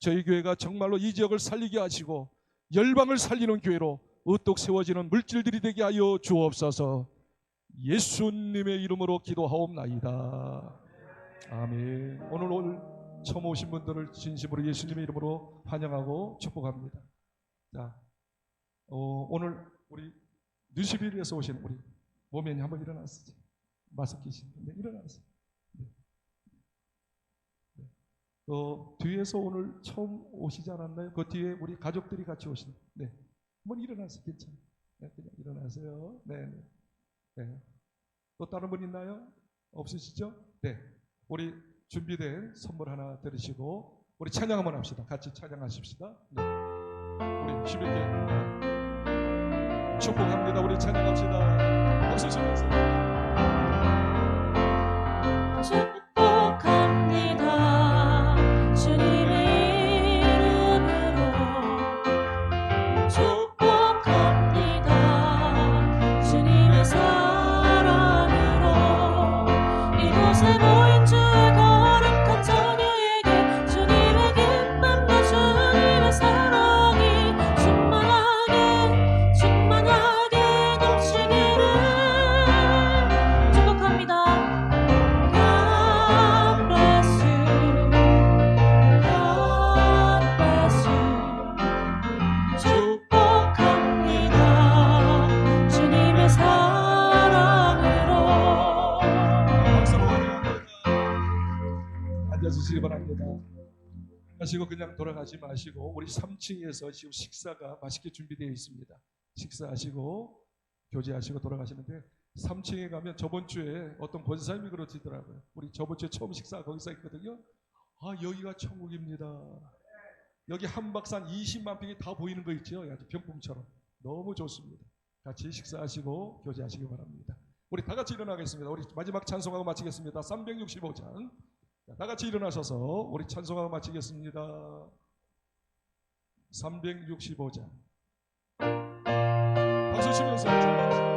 저희 교회가 정말로 이 지역을 살리게 하시고 열방을 살리는 교회로 우뚝 세워지는 물질들이 되게 하여 주옵소서. 예수님의 이름으로 기도하옵나이다. 아멘. 오늘 처음 오신 분들을 진심으로 예수님의 이름으로 환영하고 축복합니다. 자, 오늘 우리 뉴시빌에서 오신 우리 모면이 한번 일어나시죠. 마스크 끼신 분들 일어나세요. 네. 네. 뒤에서 오늘 처음 오시지 않았나요? 그 뒤에 우리 가족들이 같이 오신. 네. 한번 일어나세요. 괜찮아요. 네, 그냥 일어나세요. 네, 네. 네. 또 다른 분 있나요? 없으시죠? 네. 우리 준비된 선물 하나 들으시고 우리 찬양 한번 합시다. 같이 찬양하십시다. 네. 우리 11개 축복합니다. 우리 찬양합시다. 박수 치면서. 축복합니다. 주님의 이름으로 축복합니다. 주님의 사랑으로 이곳에 모인 주의 거룩한 자녀에게 주님의 기쁨과 주님의 사랑이 충만하게 넘치기를 축복합니다. God bless you. God bless you. 축복합니다. 주님의 사랑으로. 박수로 환영합니다. 앉아주시기 바랍니다. 하시고 그냥 돌아가지 마시고 우리 3층에서 지금 식사가 맛있게 준비되어 있습니다. 식사하시고 교제하시고 돌아가시는데 3층에 가면 저번 주에 어떤 권사님이 그러시더라고요. 우리 저번 주에 처음 식사 거기서 했거든요. 아, 여기가 천국입니다. 여기 한박산 20만 평이 다 보이는 거 있죠? 아주 병풍처럼 너무 좋습니다. 같이 식사하시고 교제하시기 바랍니다. 우리 다 같이 일어나겠습니다. 우리 마지막 찬송하고 마치겠습니다. 365장. 다 같이 일어나셔서 우리 찬송하고 마치겠습니다. 365장. 박수 치면서 찬양하세요.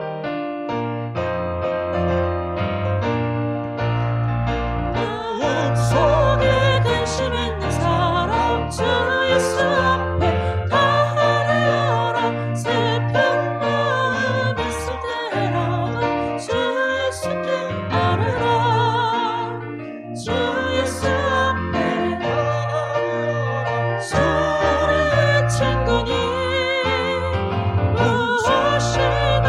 속에 근심 있는 사람 주 예수 앞에 다 하려라. 슬픈 마음 있을 때라도 주 예수께 아뢰라. 주 예수 앞에 주의 친구니 무엇이나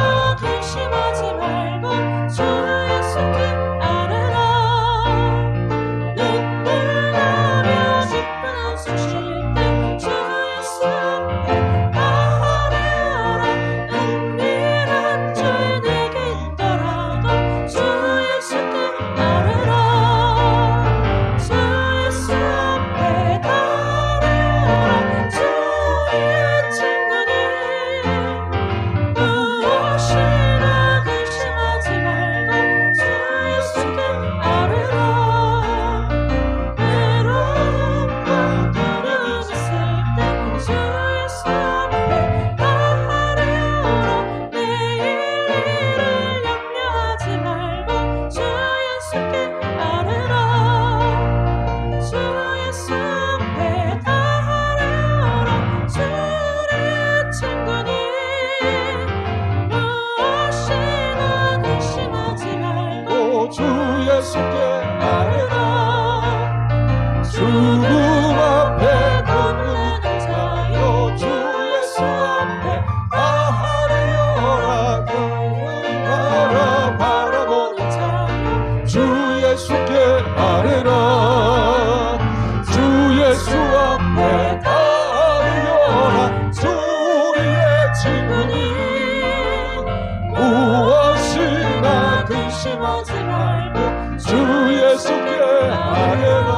하지 말고 주 예수께 아뢰라.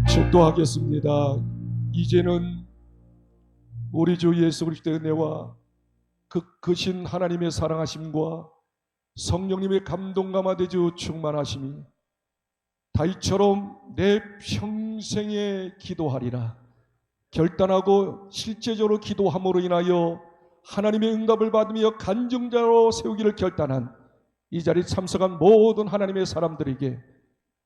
축도하겠습니다. 이제는 우리 주 예수 그리스도의 은혜와 그 크신 하나님의 사랑하심과 성령님의 감동 감화되주 충만하심이 다윗처럼 내 평생에 기도하리라 결단하고 실제적으로 기도함으로 인하여 하나님의 응답을 받으며 간증자로 세우기를 결단한 이 자리에 참석한 모든 하나님의 사람들에게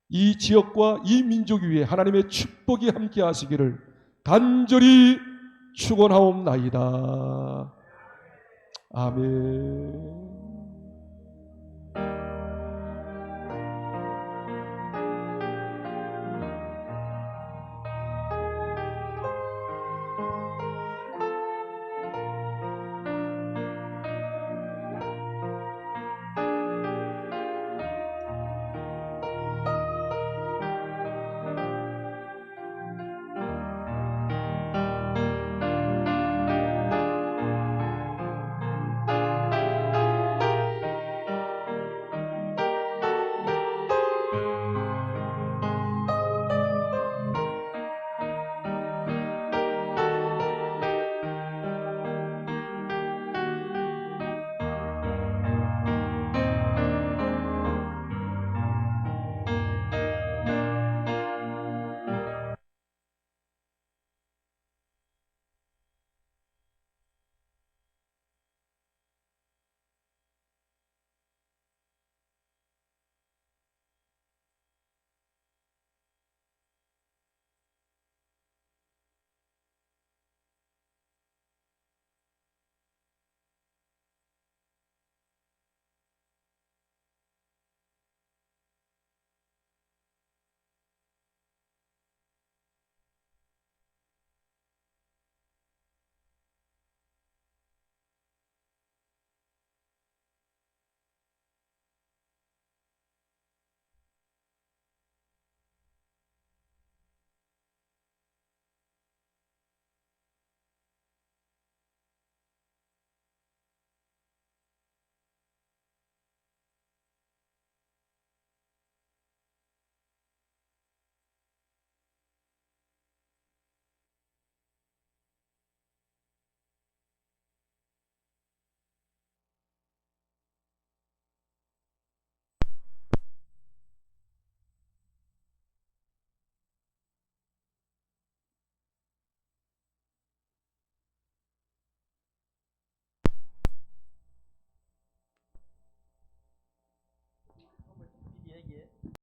이 지역과 이 민족 위에 하나님의 축복이 함께 하시기를 간절히 축원하옵나이다. 아멘.